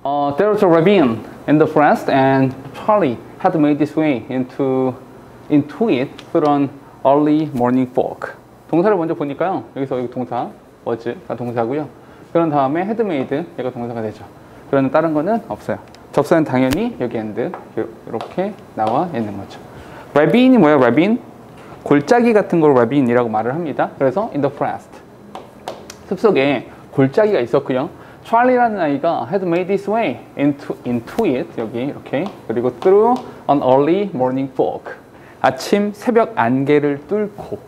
There was a ravine in the forest, and Charlie had made his way into it through an early morning fog. 동사를 먼저 보니까요. 여기서 여기 동사 was가 동사고요. 그런 다음에 had made 얘가 동사가 되죠. 그러나 다른 거는 없어요. 접사는 당연히 여기 and 이렇게 나와 있는 거죠. ravine이 뭐예요? ravine? 골짜기 같은 걸 ravine이라고 말을 합니다. 그래서 in the forest. 숲속에 골짜기가 있었고요. 찰리라는 아이가 had made his way into it 여기 이렇게 그리고 through an early morning fog 아침 새벽 안개를 뚫고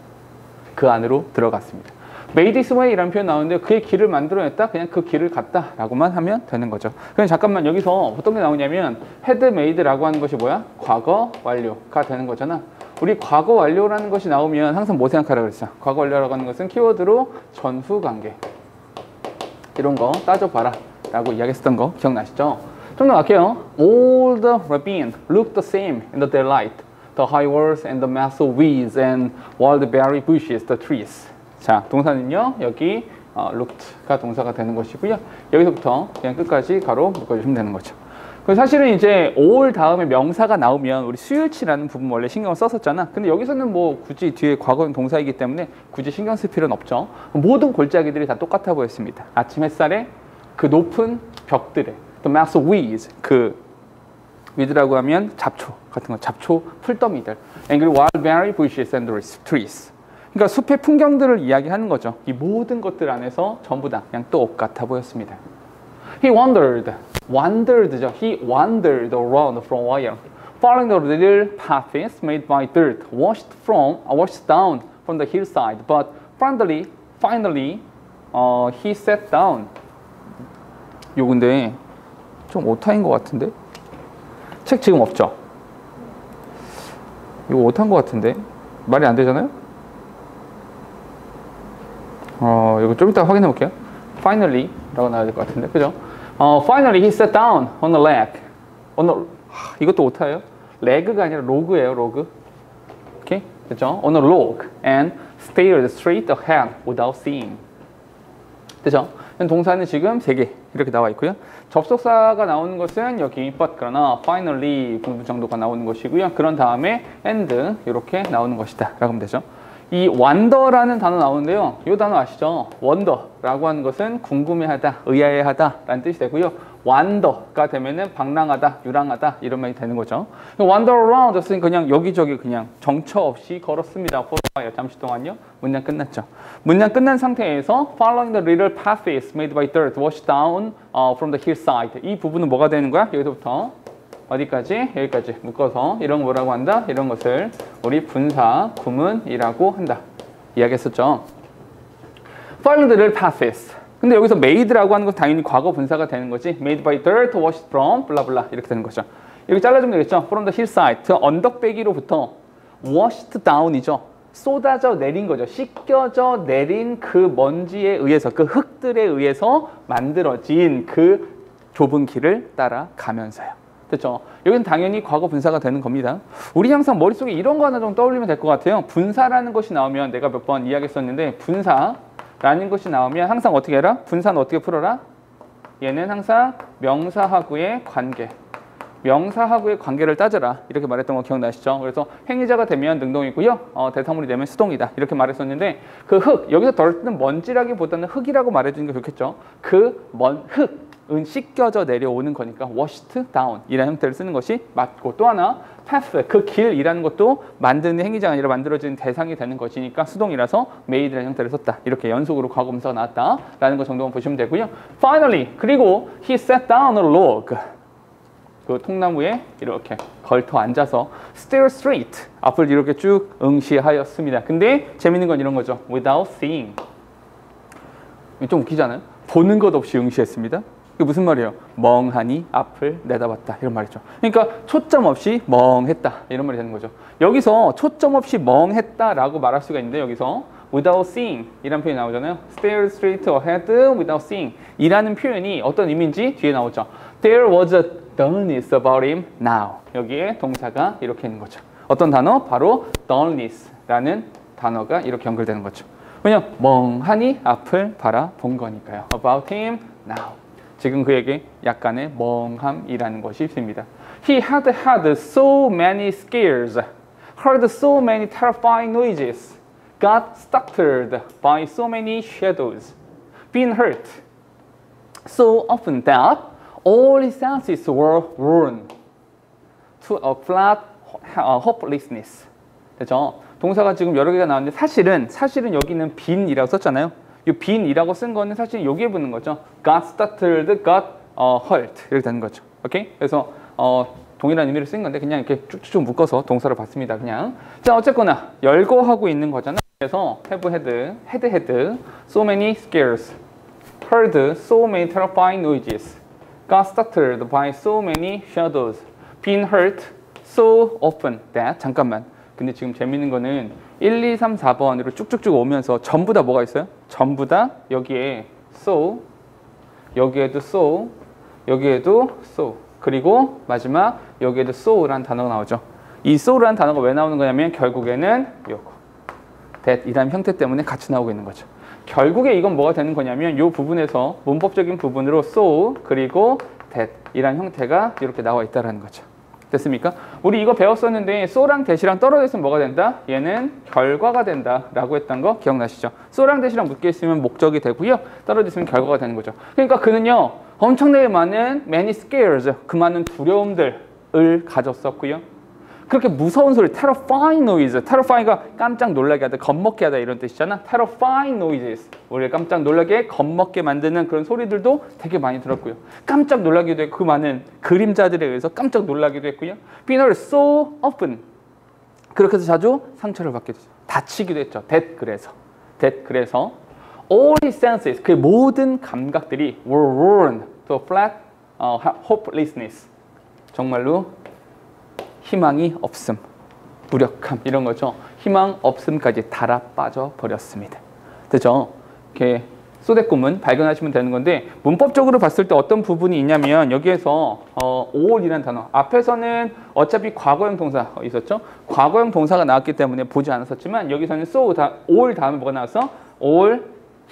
그 안으로 들어갔습니다. made his way라는 표현 나오는데 그의 길을 만들어냈다 그냥 그 길을 갔다 라고만 하면 되는 거죠. 그럼 잠깐만 여기서 어떤 게 나오냐면 had made라고 하는 것이 뭐야? 과거 완료가 되는 거잖아. 우리 과거 완료라는 것이 나오면 항상 뭐 생각하라고 그랬어? 과거 완료라고 하는 것은 키워드로 전후 관계 이런 거 따져봐라 라고 이야기했었던 거 기억나시죠? 좀 더 갈게요. All the ravine looked the same in the daylight. The high walls and the mass of weeds and wildberry bushes, the trees. 자, 동사는요. 여기 looked가 동사가 되는 것이고요. 여기서부터 그냥 끝까지 가로 묶어주시면 되는 거죠. 사실은 이제 all 다음에 명사가 나오면 우리 수일치라는 부분 원래 신경을 썼었잖아. 근데 여기서는 뭐 굳이 뒤에 과거는 동사이기 때문에 굳이 신경 쓸 필요는 없죠. 모든 골짜기들이 다 똑같아 보였습니다. 아침 햇살에 그 높은 벽들에 the mass of weeds 그 weed라고 하면 잡초 같은 거 잡초 풀더미들 and 그리고 wildberry bushes and trees 그러니까 숲의 풍경들을 이야기하는 거죠. 이 모든 것들 안에서 전부 다 그냥 똑같아 보였습니다. He wandered죠. He wandered around for a while, following the little paths made by dirt, washed down from the hillside. But finally, he sat down. 요 근데 좀 오타인 것 같은데? 책 지금 없죠? 이거 오타인 것 같은데? 말이 안 되잖아요? 이거 좀 이따 확인해 볼게요. Finally 라고 나와야 될 것 같은데, 그죠? Finally he sat down on a leg. 이것도 오타예요. leg가 아니라 log예요, log. 오케이? 그죠? On a log and stared straight ahead without seeing. 그죠? 동사는 지금 3개 이렇게 나와 있고요. 접속사가 나오는 것은 여기 but 그러나 finally 부분 정도가 나오는 것이고요. 그런 다음에 and 이렇게 나오는 것이다 라고 하면 되죠. 이 wander라는 단어 나오는데요. 이 단어 아시죠? wonder라고 하는 것은 궁금해하다, 의아해하다 라는 뜻이 되고요. wander가 되면은 방랑하다, 유랑하다 이런 말이 되는 거죠. wander around 였으니 그냥 여기저기 그냥 정처 없이 걸었습니다. 잠시 동안요. 문장 끝났죠. 문장 끝난 상태에서 following the little paths made by dirt washed down from the hillside 이 부분은 뭐가 되는 거야? 여기서부터 어디까지? 여기까지 묶어서 이런 거 뭐라고 한다? 이런 것을 우리 분사, 구문이라고 한다. 이야기했었죠. Following the little paths. 근데 여기서 made라고 하는 것은 당연히 과거 분사가 되는 거지. Made by dirt, washed from, 블라블라 이렇게 되는 거죠. 이렇게 잘라주면 되겠죠. From the hillside, 언덕배기로부터 washed down이죠. 쏟아져 내린 거죠. 씻겨져 내린 그 먼지에 의해서, 그 흙들에 의해서 만들어진 그 좁은 길을 따라가면서요. 됐죠? 여기는 당연히 과거 분사가 되는 겁니다. 우리 항상 머릿속에 이런 거 하나 좀 떠올리면 될 것 같아요. 분사라는 것이 나오면 내가 몇 번 이야기했었는데 분사라는 것이 나오면 항상 어떻게 해라? 분사는 어떻게 풀어라? 얘는 항상 명사하고의 관계. 명사하고의 관계를 따져라. 이렇게 말했던 거 기억나시죠? 그래서 행위자가 되면 능동이고요. 대상물이 되면 수동이다. 이렇게 말했었는데 그 흙, 여기서 덜 먼지라기보다는 흙이라고 말해주는 게 좋겠죠. 그 흙은 씻겨져 내려오는 거니까 washed down 이라는 형태를 쓰는 것이 맞고 또 하나 path, 그 길이라는 것도 만드는 행위자가 아니라 만들어지는 대상이 되는 것이니까 수동이라서 made라는 형태를 썼다. 이렇게 연속으로 과거분사가 나왔다라는 것 정도만 보시면 되고요. Finally, 그리고 he sat down on a log. 그 통나무에 이렇게 걸터 앉아서 stare straight 앞을 이렇게 쭉 응시하였습니다. 근데 재밌는 건 이런 거죠. Without seeing. 좀 웃기잖아요. 보는 것 없이 응시했습니다. 그게 무슨 말이에요? 멍하니 앞을 내다봤다 이런 말이죠. 그러니까 초점 없이 멍했다 이런 말이 되는 거죠. 여기서 초점 없이 멍했다라고 말할 수가 있는데 여기서 without seeing 이라는 표현이 나오잖아요. stare straight ahead without seeing 이라는 표현이 어떤 의미인지 뒤에 나오죠. There was a dullness about him now. 여기에 동사가 이렇게 있는 거죠. 어떤 단어? 바로 dullness라는 단어가 이렇게 연결되는 거죠. 왜냐면 멍하니 앞을 바라본 거니까요. About him now. 지금 그에게 약간의 멍함이라는 것이 있습니다. He had had so many scares, heard so many terrifying noises, got startled by so many shadows, been hurt so often that all his senses were worn to a flat hopelessness. 그죠? 동사가 지금 여러 개가 나왔는데 사실은 여기는 been이라고 썼잖아요. 이 been이라고 쓴 거는 사실 여기에 붙는 거죠. got startled, got hurt 이렇게 되는 거죠. 오케이? 그래서 동일한 의미를 쓴 건데 그냥 이렇게 쭉쭉 묶어서 동사를 봤습니다. 그냥. 자, 어쨌거나 열거하고 있는 거잖아. 그래서 have had so many scares, heard so many terrifying noises, got startled by so many shadows, been hurt so often that. 잠깐만. 근데 지금 재밌는 거는 1, 2, 3, 4번으로 쭉쭉쭉 오면서 전부 다 뭐가 있어요? 전부 다 여기에 so, 여기에도 so, 여기에도 so, 그리고 마지막 여기에도 so라는 단어가 나오죠. 이 so라는 단어가 왜 나오는 거냐면 결국에는 요거 that 이라는 형태 때문에 같이 나오고 있는 거죠. 결국에 이건 뭐가 되는 거냐면 이 부분에서 문법적인 부분으로 so 그리고 that 이라는 형태가 이렇게 나와 있다는 거죠. 됐습니까? 우리 이거 배웠었는데 so랑 that이랑 떨어져 있으면 뭐가 된다? 얘는 결과가 된다라고 했던 거 기억나시죠? so랑 that이랑 묶여 있으면 목적이 되고요. 떨어져 있으면 결과가 되는 거죠. 그러니까 그는요. 엄청나게 많은 many scares, 그 많은 두려움들을 가졌었고요. 그렇게 무서운 소리, terrifying noise, terrifying가 깜짝 놀라게 하다, 겁먹게 하다 이런 뜻이잖아. terrifying noises, 우리를 깜짝 놀라게, 겁먹게 만드는 그런 소리들도 되게 많이 들었고요. 깜짝 놀라기도 했고, 그 많은 그림자들에 의해서 깜짝 놀라기도 했고요. been hurt so often, 그렇게 해서 자주 상처를 받기도 했죠. 다치기도 했죠. that 그래서 all his senses, 그의 모든 감각들이 were worn to a flat hopelessness, 정말로 희망이 없음, 무력함 이런 거죠. 희망 없음까지 달아 빠져 버렸습니다. 그죠? 이렇게 쏘대꿈은 발견하시면 되는 건데 문법적으로 봤을 때 어떤 부분이 있냐면 여기에서 all이라는 단어 앞에서는 어차피 과거형 동사 있었죠. 과거형 동사가 나왔기 때문에 보지 않았었지만 여기서는 all 다음에 뭐가 나왔어? all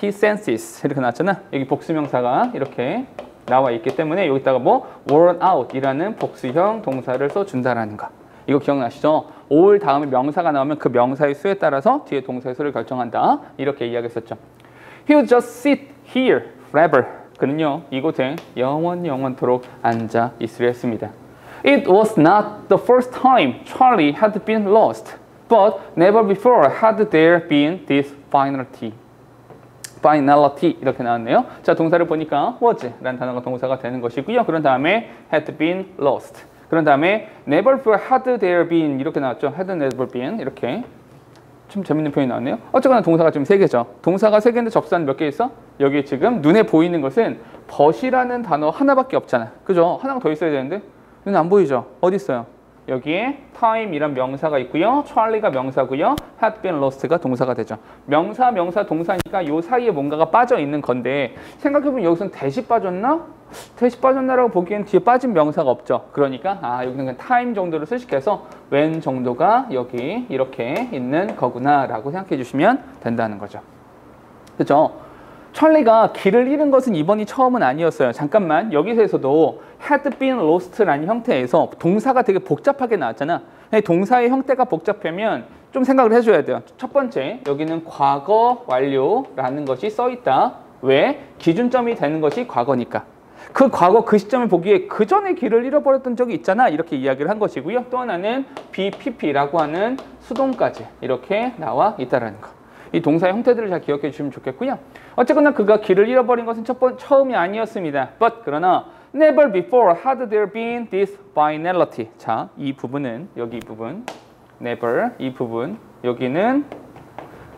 his senses 이렇게 나왔잖아. 여기 복수명사가 이렇게 나와 있기 때문에 여기다가 뭐 worn out 이라는 복수형 동사를 써준다라는 거. 이거 기억나시죠? all 다음에 명사가 나오면 그 명사의 수에 따라서 뒤에 동사의 수를 결정한다. 이렇게 이야기했었죠. He would just sit here forever. 그는요 이곳에 영원토록 앉아 있으려 했습니다. It was not the first time Charlie had been lost, but never before had there been this finality 이렇게 나왔네요. 자, 동사를 보니까 was라는 단어가 동사가 되는 것이고요. 그런 다음에 had been lost. 그런 다음에 never before had there been 이렇게 나왔죠. had never been 이렇게 좀 재밌는 표현이 나왔네요. 어쨌거나 동사가 지금 3개죠. 동사가 3개인데 접수한 몇 개 있어? 여기 지금 눈에 보이는 것은 but이라는 단어 하나밖에 없잖아. 그죠? 하나가 더 있어야 되는데 눈에 안 보이죠? 어디 있어요? 여기에 time이란 명사가 있고요. Charlie가 명사고요. had been lost가 동사가 되죠. 명사, 동사니까 요 사이에 뭔가가 빠져 있는 건데 생각해보면 여기서는 that이 빠졌나? that이 빠졌나라고 보기엔 뒤에 빠진 명사가 없죠. 그러니까 여기는 그냥 time 정도로 수식해서 when 정도가 여기 이렇게 있는 거구나 라고 생각해 주시면 된다는 거죠. 그렇죠? 찰리가 길을 잃은 것은 이번이 처음은 아니었어요. 잠깐만, 여기서도 had been lost라는 형태에서 동사가 되게 복잡하게 나왔잖아. 동사의 형태가 복잡하면 좀 생각을 해줘야 돼요. 첫 번째, 여기는 과거 완료라는 것이 써있다. 왜? 기준점이 되는 것이 과거니까. 그 과거 그 시점을 보기에 그 전에 길을 잃어버렸던 적이 있잖아. 이렇게 이야기를 한 것이고요. 또 하나는 BPP라고 하는 수동까지 이렇게 나와 있다는 거. 이 동사의 형태들을 잘 기억해 주시면 좋겠고요. 어쨌거나 그가 길을 잃어버린 것은 처음이 아니었습니다. But 그러나 never before had there been this finality. 자, 이 부분은 여기 이 부분 never 이 부분 여기는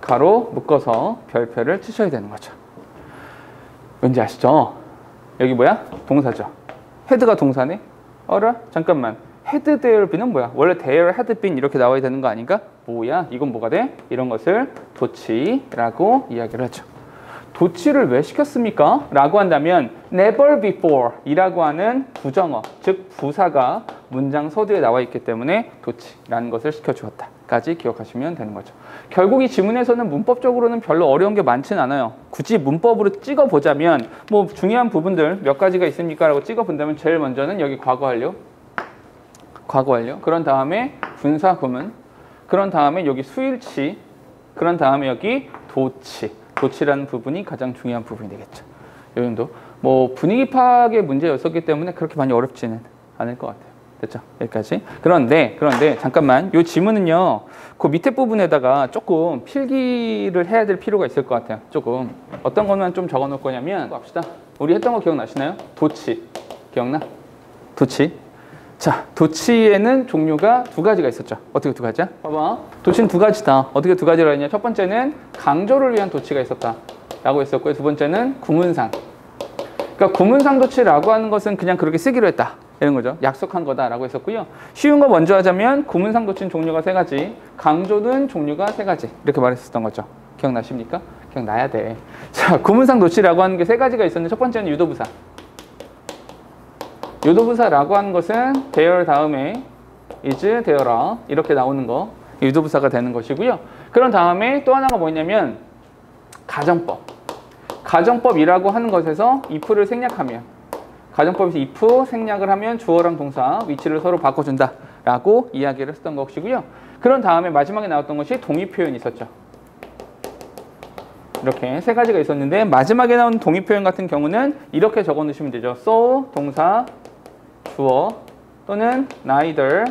가로 묶어서 별표를 치셔야 되는 거죠. 왠지 아시죠? 여기 뭐야? 동사죠. had가 동사네. 어라? 잠깐만. had there been은 뭐야? 원래 there had been 이렇게 나와야 되는 거 아닌가? 뭐야? 이건 뭐가 돼? 이런 것을 도치라고 이야기를 하죠. 도치를 왜 시켰습니까? 라고 한다면 never before 이라고 하는 부정어, 즉 부사가 문장 서두에 나와 있기 때문에 도치라는 것을 시켜주었다. 까지 기억하시면 되는 거죠. 결국 이 지문에서는 문법적으로는 별로 어려운 게 많지는 않아요. 굳이 문법으로 찍어보자면 뭐 중요한 부분들 몇 가지가 있습니까? 라고 찍어본다면 제일 먼저는 여기 과거 완료. 그런 다음에 분사 구문. 그런 다음에 여기 수일치. 그런 다음에 여기 도치. 도치라는 부분이 가장 중요한 부분이 되겠죠. 이 정도. 뭐 분위기 파악의 문제였었기 때문에 그렇게 많이 어렵지는 않을 것 같아요. 됐죠? 여기까지. 그런데 잠깐만 이 지문은요 그 밑에 부분에다가 조금 필기를 해야 될 필요가 있을 것 같아요. 조금 어떤 것만 좀 적어 놓을 거냐면 합시다. 우리 했던 거 기억나시나요? 도치. 기억나? 도치. 자, 도치에는 종류가 두 가지가 있었죠. 어떻게 두 가지야? 봐봐. 도치는 두 가지다. 어떻게 두 가지로 했냐? 첫 번째는 강조를 위한 도치가 있었다 라고 했었고요. 두 번째는 구문상. 그러니까 구문상 도치라고 하는 것은 그냥 그렇게 쓰기로 했다. 이런 거죠. 약속한 거다라고 했었고요. 쉬운 거 먼저 하자면 구문상 도치는 종류가 세 가지, 강조는 종류가 세 가지 이렇게 말했었던 거죠. 기억나십니까? 기억나야 돼. 자, 구문상 도치라고 하는 게 세 가지가 있었는데 첫 번째는 유도부사. 유도부사라고 하는 것은 there 다음에 is, there라 이렇게 나오는 거 유도부사가 되는 것이고요. 그런 다음에 또 하나가 뭐냐면 가정법. 가정법이라고 하는 것에서 if를 생략하면 가정법에서 if 생략을 하면 주어랑 동사 위치를 서로 바꿔준다 라고 이야기를 했던 것이고요. 그런 다음에 마지막에 나왔던 것이 동의 표현이 있었죠. 이렇게 세 가지가 있었는데 마지막에 나온 동의 표현 같은 경우는 이렇게 적어 놓으시면 되죠. so 동사 주어 또는 neither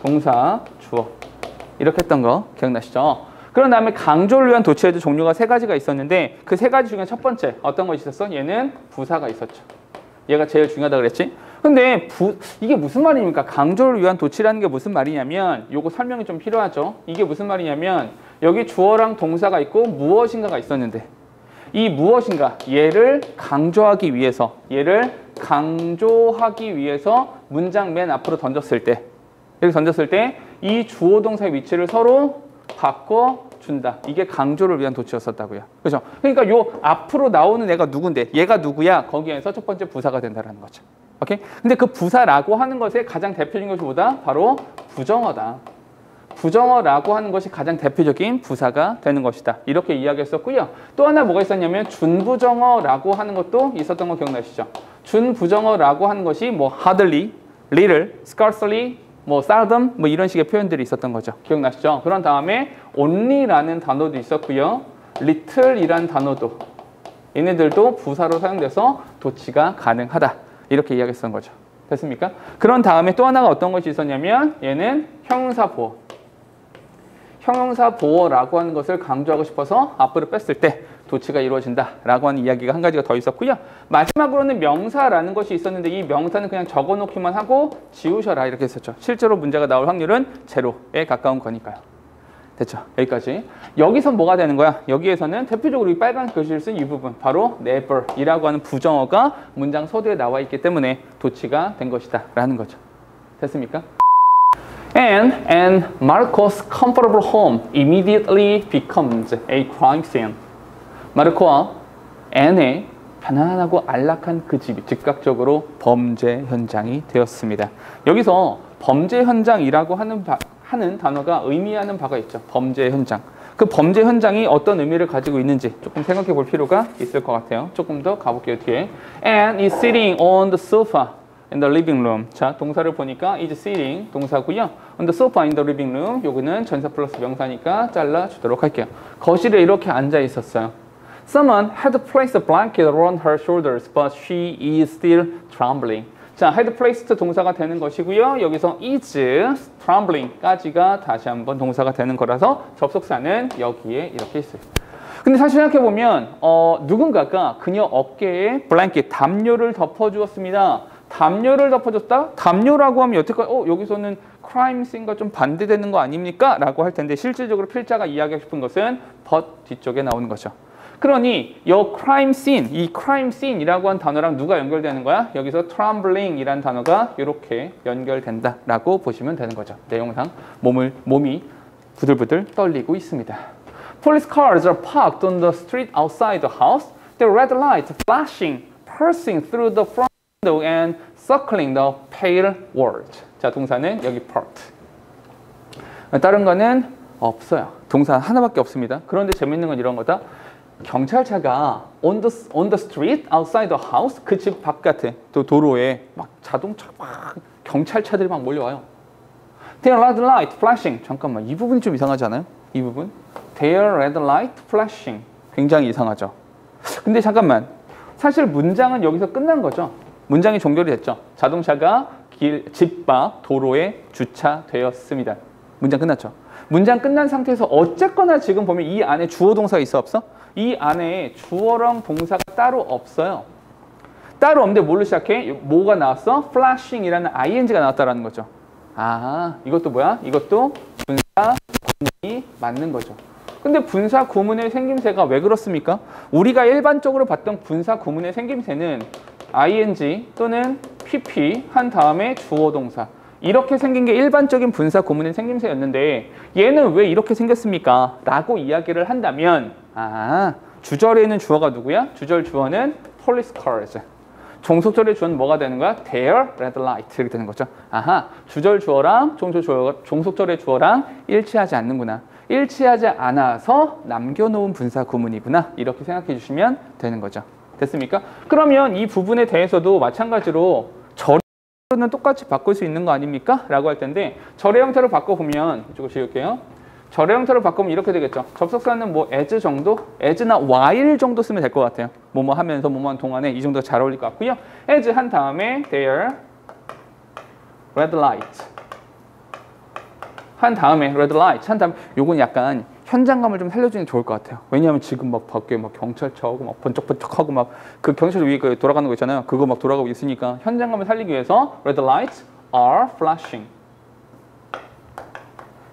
동사 주어 이렇게 했던 거 기억나시죠? 그런 다음에 강조를 위한 도치에도 종류가 세 가지가 있었는데 그 세 가지 중에 첫 번째 어떤 것이 있었어? 얘는 부사가 있었죠. 얘가 제일 중요하다고 그랬지? 근데 이게 무슨 말입니까? 강조를 위한 도치라는 게 무슨 말이냐면 요거 설명이 좀 필요하죠. 이게 무슨 말이냐면 여기 주어랑 동사가 있고 무엇인가가 있었는데 이 무엇인가 얘를 강조하기 위해서 문장 맨 앞으로 던졌을 때 이렇게 던졌을 때 이 주어 동사의 위치를 서로 바꿔준다. 이게 강조를 위한 도치였었다고요. 그죠? 그러니까 요 앞으로 나오는 애가 누군데 얘가 누구야? 거기에서 첫 번째 부사가 된다는 거죠. 오케이? 근데 그 부사라고 하는 것의 가장 대표적인 것이 뭐다? 바로 부정어다. 부정어라고 하는 것이 가장 대표적인 부사가 되는 것이다. 이렇게 이야기했었고요. 또 하나 뭐가 있었냐면 준부정어라고 하는 것도 있었던 거 기억나시죠? 준부정어라고 하는 것이 뭐 hardly, little, scarcely, 뭐 seldom 뭐 이런 식의 표현들이 있었던 거죠. 기억나시죠? 그런 다음에 only라는 단어도 있었고요. little이라는 단어도 얘네들도 부사로 사용돼서 도치가 가능하다. 이렇게 이야기했던 거죠. 됐습니까? 그런 다음에 또 하나가 어떤 것이 있었냐면 얘는 형용사보어. 형용사보어라고 하는 것을 강조하고 싶어서 앞으로 뺐을 때 도치가 이루어진다라고 하는 이야기가 한 가지가 더 있었고요. 마지막으로는 명사라는 것이 있었는데 이 명사는 그냥 적어놓기만 하고 지우셔라 이렇게 했었죠. 실제로 문제가 나올 확률은 제로에 가까운 거니까요. 됐죠? 여기까지. 여기서 뭐가 되는 거야? 여기에서는 대표적으로 이 빨간 글씨를 쓴 이 부분 바로 never이라고 하는 부정어가 문장 서두에 나와 있기 때문에 도치가 된 것이다 라는 거죠. 됐습니까? And Marco's comfortable home immediately becomes a crime scene. 마르코와 앤의 편안하고 안락한 그 집이 즉각적으로 범죄 현장이 되었습니다. 여기서 범죄 현장이라고 하는 단어가 의미하는 바가 있죠. 범죄 현장. 그 범죄 현장이 어떤 의미를 가지고 있는지 조금 생각해 볼 필요가 있을 것 같아요. 조금 더 가볼게요. 뒤에. And is sitting on the sofa in the living room. 자, 동사를 보니까 is sitting 동사고요. on the sofa in the living room. 요거는 전사 플러스 명사니까 잘라주도록 할게요. 거실에 이렇게 앉아 있었어요. Someone had placed a blanket around her shoulders, but she is still trembling. 자, had placed 동사가 되는 것이고요. 여기서 is trembling까지가 다시 한번 동사가 되는 거라서 접속사는 여기에 이렇게 있어요. 근데 사실 생각해보면 누군가가 그녀 어깨에 블랭킷, 담요를 덮어주었습니다. 담요를 덮어줬다? 담요라고 하면 여태까지 여기서는 crime scene과 좀 반대되는 거 아닙니까? 라고 할 텐데 실질적으로 필자가 이야기하고 싶은 것은 but 뒤쪽에 나오는 거죠. 그러니 이 crime scene이라고 한 단어랑 누가 연결되는 거야? 여기서 trembling이라는 단어가 이렇게 연결된다라고 보시면 되는 거죠. 내용상 몸이 부들부들 떨리고 있습니다. Police cars are parked on the street outside the house. The red light flashing, piercing through the front window and circling the pale world. 자, 동사는 여기 part. 다른 거는 없어요. 동사 하나밖에 없습니다. 그런데 재밌는 건 이런 거다. 경찰차가 on the street outside the house, 그 집 바깥에 또 도로에 막 자동차 막 경찰차들이 막 몰려와요. Their red light flashing. 잠깐만, 이 부분이 좀 이상하지 않아요? 이 부분? Their red light flashing. 굉장히 이상하죠. 근데 잠깐만, 사실 문장은 여기서 끝난 거죠. 문장이 종결이 됐죠. 자동차가 집 밖 도로에 주차되었습니다. 문장 끝났죠. 문장 끝난 상태에서 어쨌거나 지금 보면 이 안에 주어 동사가 있어 없어? 이 안에 주어랑 동사가 따로 없어요. 따로 없는데 뭘로 시작해? 뭐가 나왔어? flashing이라는 ing가 나왔다라는 거죠. 아, 이것도 뭐야? 이것도 분사 구문이 맞는 거죠. 근데 분사 구문의 생김새가 왜 그렇습니까? 우리가 일반적으로 봤던 분사 구문의 생김새는 ing 또는 pp 한 다음에 주어 동사, 이렇게 생긴 게 일반적인 분사 구문의 생김새였는데 얘는 왜 이렇게 생겼습니까? 라고 이야기를 한다면, 아, 주절에는 주어가 누구야? 주절 주어는 police cars. 종속절의 주어는 뭐가 되는 거야? Their red light. 이렇게 되는 거죠. 아하, 주절 주어랑 종속절의 주어랑 일치하지 않는구나. 일치하지 않아서 남겨놓은 분사 구문이구나. 이렇게 생각해 주시면 되는 거죠. 됐습니까? 그러면 이 부분에 대해서도 마찬가지로 절은 똑같이 바꿀 수 있는 거 아닙니까? 라고 할 텐데, 절의 형태로 바꿔보면, 이쪽을 지울게요. 절의 형태로 바꾸면 이렇게 되겠죠. 접속사는 뭐 as 정도, as나 while 정도 쓰면 될 것 같아요. 뭐뭐 하면서 뭐뭐 한 동안에 이 정도가 잘 어울릴 것 같고요. as 한 다음에 their red light 한 다음에 red light 한 다음에, 요건 약간 현장감을 좀 살려주는 게 좋을 것 같아요. 왜냐하면 지금 막 밖에 막 경찰차 오고 막 번쩍번쩍하고 막 그 경찰 위에 돌아가는 거 있잖아요. 그거 막 돌아가고 있으니까 현장감을 살리기 위해서 red lights are flashing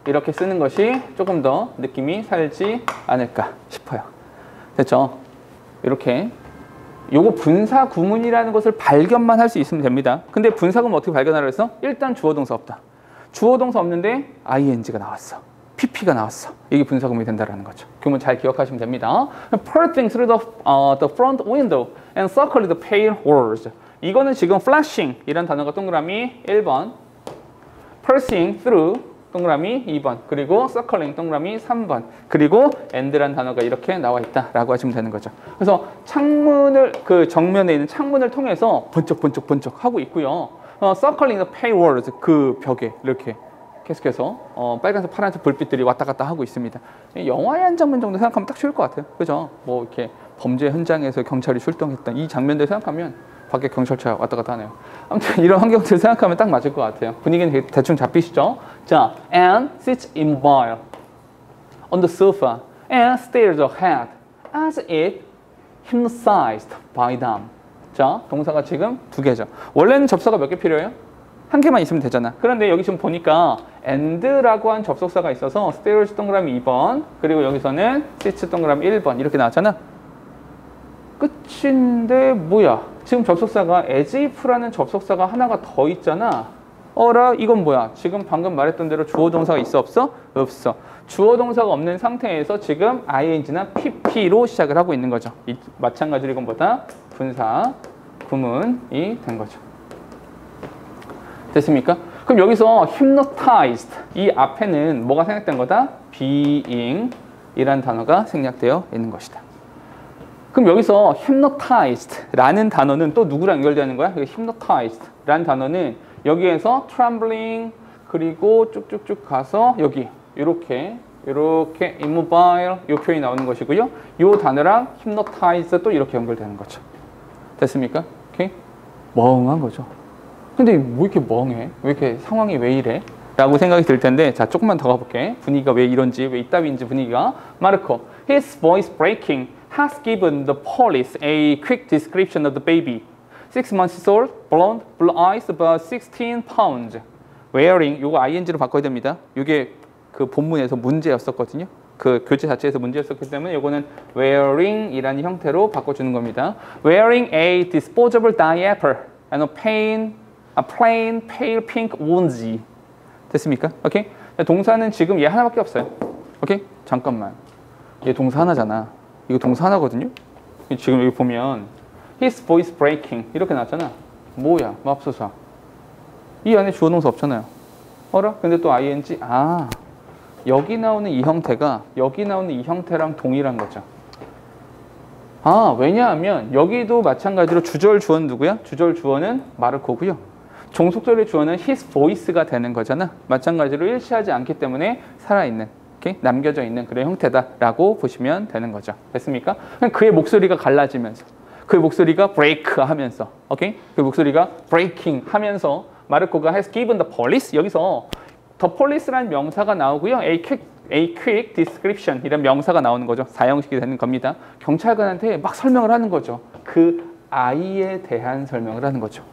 이렇게 쓰는 것이 조금 더 느낌이 살지 않을까 싶어요. 됐죠? 이렇게 요거 분사 구문이라는 것을 발견만 할 수 있으면 됩니다. 근데 분사 구문 어떻게 발견하라 했어? 일단 주어 동사 없다. 주어 동사 없는데 ing가 나왔어. pp가 나왔어. 이게 분사 구문이 된다라는 거죠. 교문 잘 기억하시면 됩니다. Peering through the front window and circled the pale words. 이거는 지금 flashing 이란 단어가 동그라미 1번, piercing through 동그라미 2번, 그리고 circling 동그라미 3번, 그리고 and란 단어가 이렇게 나와 있다라고 하시면 되는 거죠. 그래서 창문을, 그 정면에 있는 창문을 통해서 번쩍번쩍 하고 있고요. circling the pale words, 그 벽에 이렇게 계속해서 빨간색, 파란색 불빛들이 왔다 갔다 하고 있습니다. 영화의 한 장면 정도 생각하면 딱 쉬울 것 같아요. 그죠? 뭐 이렇게 범죄 현장에서 경찰이 출동했던 이 장면들 생각하면 밖에 경찰차 왔다 갔다 하네요. 아무튼 이런 환경들 생각하면 딱 맞을 것 같아요. 분위기는 대충 잡히시죠? 자, and sits immobile on the sofa and stares ahead as if hypnotized by them. 자, 동사가 지금 두 개죠. 원래는 접사가 몇 개 필요해요? 한 개만 있으면 되잖아. 그런데 여기 지금 보니까 and라고 한 접속사가 있어서 stares 동그라미 2번, 그리고 여기서는 sits 동그라미 1번 이렇게 나왔잖아. 끝인데 뭐야? 지금 접속사가 as if라는 접속사가 하나가 더 있잖아. 어라, 이건 뭐야? 지금 방금 말했던 대로 주어 동사가 있어 없어? 없어. 주어 동사가 없는 상태에서 지금 ing나 pp로 시작을 하고 있는 거죠. 마찬가지로 이건 뭐다? 분사 구문이 된 거죠. 됐습니까? 그럼 여기서 hypnotized 이 앞에는 뭐가 생략된 거다? being 이란 단어가 생략되어 있는 것이다. 그럼 여기서 hypnotized 라는 단어는 또 누구랑 연결되는 거야? hypnotized 라는 단어는 여기에서 trembling 그리고 쭉쭉쭉 가서 여기 이렇게 immobile 이 표현이 나오는 것이고요. 이 단어랑 hypnotize 또 이렇게 연결되는 거죠. 됐습니까? 오케이? 멍한 거죠. 근데 뭐 이렇게 멍해? 왜 이렇게 상황이 왜 이래? 라고 생각이 들 텐데, 자, 조금만 더 가볼게. 분위기가 왜 이런지, 왜 이따위인지 분위기가. 마르코, his voice breaking has given the police a quick description of the baby. 6 months old, blonde, blue eyes, about 16 pounds. wearing, 요거 ing로 바꿔야 됩니다. 이게 그 본문에서 문제였었거든요. 그 교재 자체에서 문제였었기 때문에 요거는 wearing 이라는 형태로 바꿔주는 겁니다. wearing a disposable diaper and a plain pale pink onesie. 됐습니까? 오케이? 동사는 지금 얘 하나밖에 없어요. 오케이? 잠깐만. 얘 동사 하나잖아. 이거 동사 하나거든요? 지금 여기 보면 his voice breaking 이렇게 나왔잖아. 뭐야? 맙소사. 이 안에 주어 동사 없잖아요. 어라? 근데 또 ing? 아, 여기 나오는 이 형태가 여기 나오는 이 형태랑 동일한 거죠. 아, 왜냐하면 여기도 마찬가지로 주절 주어는 누구야? 주절 주어는 마르코고요. 종속절의 주어는 his voice가 되는 거잖아. 마찬가지로 일치하지 않기 때문에 살아있는, 오케이? 남겨져 있는 그런 형태다라고 보시면 되는 거죠. 됐습니까? 그의 목소리가 갈라지면서, 그의 목소리가 break 하면서, 오케이? 그 목소리가 breaking 하면서 마르코가 has given the police, 여기서 the police라는 명사가 나오고요. A quick description 이런 명사가 나오는 거죠. 사형식이 되는 겁니다. 경찰관한테 막 설명을 하는 거죠. 그 아이에 대한 설명을 하는 거죠.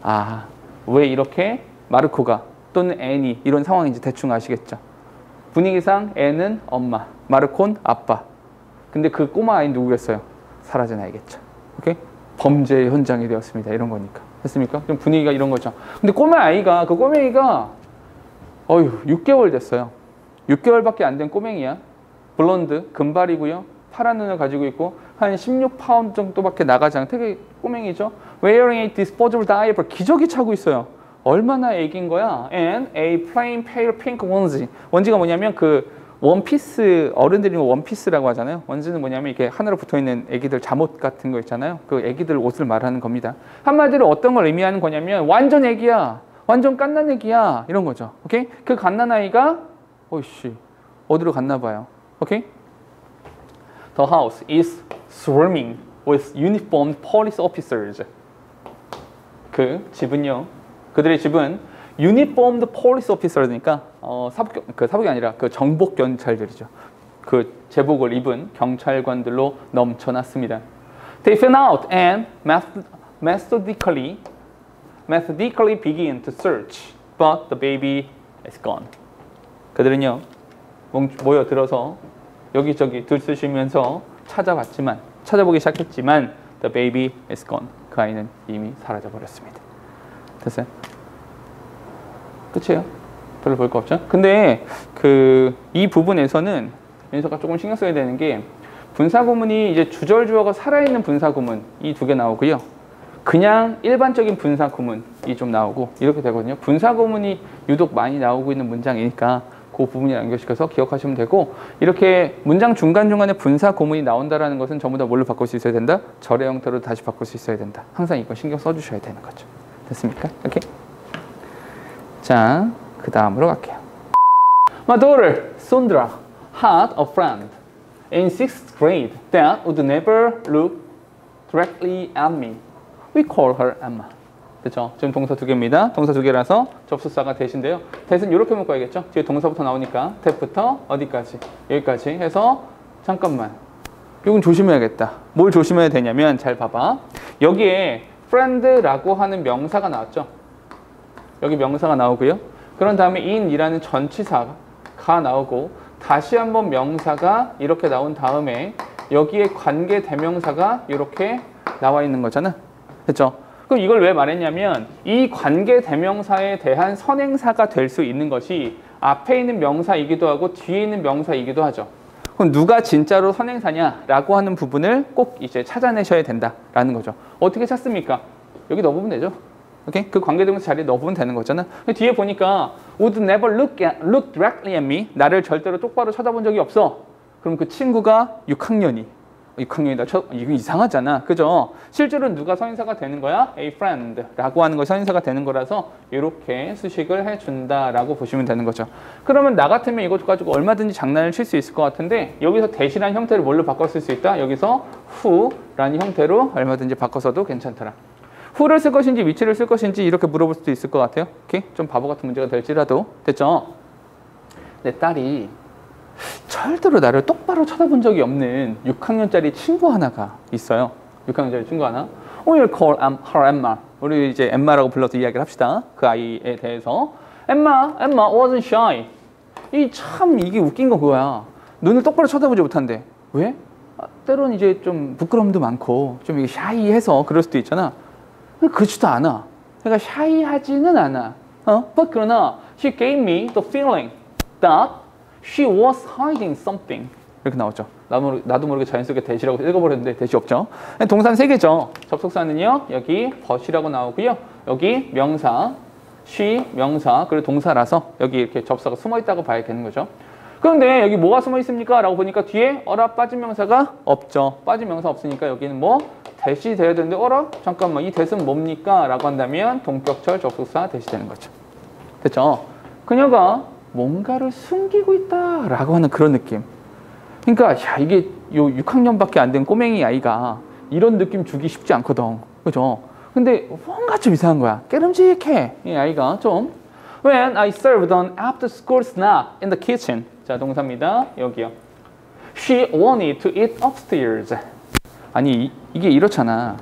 아, 왜 이렇게 마르코가 또는 앤이 이런 상황인지 대충 아시겠죠. 분위기상 앤은 엄마, 마르코는 아빠. 근데 그 꼬마 아이는 누구겠어요? 사라진 아이겠죠. 오케이? 범죄의 현장이 되었습니다. 이런 거니까. 됐습니까? 좀 분위기가 이런 거죠. 근데 꼬마 아이가, 그 꼬맹이가 6개월 됐어요. 6개월밖에 안 된 꼬맹이야. 블론드, 금발이고요. 파란 눈을 가지고 있고 한 16파운드 정도밖에 나가지 않은 되게 꼬맹이죠. Wearing a disposable diaper. 기저귀 차고 있어요. 얼마나 애기인 거야. And a plain pale pink onesie. 원지가 뭐냐면 그 원피스, 어른들이 원피스라고 하잖아요. 원지는 뭐냐면 이렇게 하늘에 붙어있는 애기들 잠옷 같은 거 있잖아요. 그 애기들 옷을 말하는 겁니다. 한마디로 어떤 걸 의미하는 거냐면 완전 애기야. 완전 갓난 애기야. 이런 거죠. 오케이? 그 갓난 아이가 어이씨 어디로 갔나 봐요. 오케이? The house is swarming with uniformed police officers. 그 집은요. 그들의 집은 uniformed police officers니까 사복이 아니라 그 정복 경찰들이죠. 그 제복을 입은 경찰관들로 넘쳐났습니다. They found out and methodically begin to search, but the baby is gone. 그들은요 모여들어서 여기저기 들쑤시면서 찾아보기 시작했지만 the baby is gone. 그 아이는 이미 사라져 버렸습니다. 됐어요? 끝이에요. 별로 볼 거 없죠? 근데 이 부분에서는 윤서가 조금 신경 써야 되는 게 분사구문이 이제 주절주어가 살아있는 분사구문 이 두 개 나오고요. 그냥 일반적인 분사구문이 좀 나오고 이렇게 되거든요. 분사구문이 유독 많이 나오고 있는 문장이니까 그 부분을 연결시켜서 기억하시면 되고 이렇게 문장 중간중간에 분사구문이 나온다는 것은 전부 다 뭘로 바꿀 수 있어야 된다? 절의 형태로 다시 바꿀 수 있어야 된다. 항상 이거 신경 써주셔야 되는 거죠. 됐습니까? 오케이? 자, 그 다음으로 갈게요. My daughter, Sondra, had a friend in 6th grade that would never look directly at me. We call her Emma. 그렇죠? 지금 동사 두 개입니다. 동사 두 개라서 접속사가 대신데요. 대신 이렇게 묶어야겠죠? 뒤에 동사부터 나오니까 that부터 어디까지? 여기까지 해서 잠깐만. 이건 조심해야겠다. 뭘 조심해야 되냐면 잘 봐봐. 여기에 friend라고 하는 명사가 나왔죠? 여기 명사가 나오고요. 그런 다음에 in이라는 전치사가 나오고 다시 한번 명사가 이렇게 나온 다음에 여기에 관계 대명사가 이렇게 나와 있는 거잖아. 그렇죠? 그럼 이걸 왜 말했냐면 이 관계 대명사에 대한 선행사가 될 수 있는 것이 앞에 있는 명사이기도 하고 뒤에 있는 명사이기도 하죠. 그럼 누가 진짜로 선행사냐라고 하는 부분을 꼭 이제 찾아내셔야 된다라는 거죠. 어떻게 찾습니까? 여기 넣어보면 되죠. 오케이? 그 관계대명사 자리에 넣어보면 되는 거잖아. 뒤에 보니까 would never look directly at me. 나를 절대로 똑바로 쳐다본 적이 없어. 그럼 그 친구가 6학년이다. 이거 이상하잖아. 그죠? 실제로는 누가 선행사가 되는 거야? A friend라고 하는 것이 선행사가 되는 거라서 이렇게 수식을 해준다라고 보시면 되는 거죠. 그러면 나 같으면 이것 가지고 얼마든지 장난을 칠 수 있을 것 같은데 여기서 대신한 형태를 뭘로 바꿨을 수 있다? 여기서 who라는 형태로 얼마든지 바꿔서도 괜찮더라. who를 쓸 것인지 위치를 쓸 것인지 이렇게 물어볼 수도 있을 것 같아요. 오케이? 좀 바보 같은 문제가 될지라도. 됐죠? 내 딸이 절대로 나를 똑바로 쳐다본 적이 없는 6학년짜리 친구 하나가 있어요. 6학년짜리 친구 하나. We'll call her Emma. 우리 이제 엠마라고 불러서 이야기를 합시다. 그 아이에 대해서. Emma wasn't shy. 이게 웃긴 거 그거야. 눈을 똑바로 쳐다보지 못한대. 왜? 때론 이제 좀 부끄러움도 많고 좀 이게 샤이해서 그럴 수도 있잖아. 그렇지도 않아. 그러니까 샤이하지는 않아. But 그러나 she gave me the feeling that she was hiding something. 이렇게 나오죠. 나도 모르게 자연스럽게 대시라고 읽어버렸는데 대시 없죠. 동사는 3개죠. 접속사는요. 여기 but이라고 나오고요. 여기 명사, she 명사, 그리고 동사라서 여기 이렇게 접사가 숨어있다고 봐야겠는 거죠. 그런데 여기 뭐가 숨어 있습니까? 라고 보니까 뒤에 어라 빠진 명사가 없죠. 빠진 명사 없으니까 여기는 뭐 대시 돼야 되는데 어라? 잠깐만 이 대시는 뭡니까? 라고 한다면 동격절 접속사 대시 되는 거죠. 됐죠? 그녀가 뭔가를 숨기고 있다 라고 하는 그런 느낌. 그러니까 야 이게 요 6학년밖에 안 된 꼬맹이 아이가 이런 느낌 주기 쉽지 않거든. 그죠? 근데 뭔가 좀 이상한 거야. 깨름직해. 이 아이가 좀. When I served an after school snack in the kitchen. 자, 동사입니다. 여기요. She wanted to eat upstairs. 아니, 이게 이렇잖아.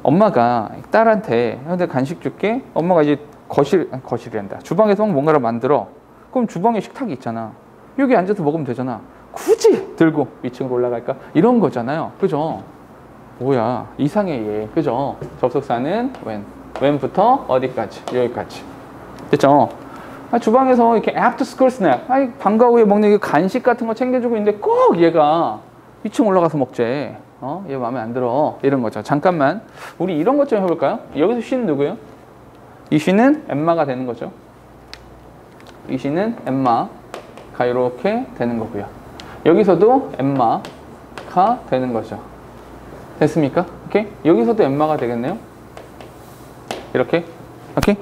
엄마가 딸한테 근데 간식 줄게. 엄마가 이제 거실이란다. 주방에서 뭔가를 만들어. 그럼 주방에 식탁이 있잖아. 여기 앉아서 먹으면 되잖아. 굳이 들고 위층으로 올라갈까? 이런 거잖아요. 그죠? 뭐야, 이상해 얘. 그죠? 접속사는 when. when부터 어디까지? 여기까지. 됐죠? 주방에서 이렇게 after school snack, 방과 후에 먹는 간식 같은 거 챙겨주고 있는데 꼭 얘가 위층 올라가서 먹재. 얘 마음에 안 들어. 이런 거죠. 잠깐만. 우리 이런 것 좀 해볼까요? 여기서 she는 누구예요? 이 she는 엠마가 되는 거죠. 이 she는 엠마가 이렇게 되는 거고요. 여기서도 엠마가 되는 거죠. 됐습니까? 오케이? 여기서도 엠마가 되겠네요. 이렇게. 오케이?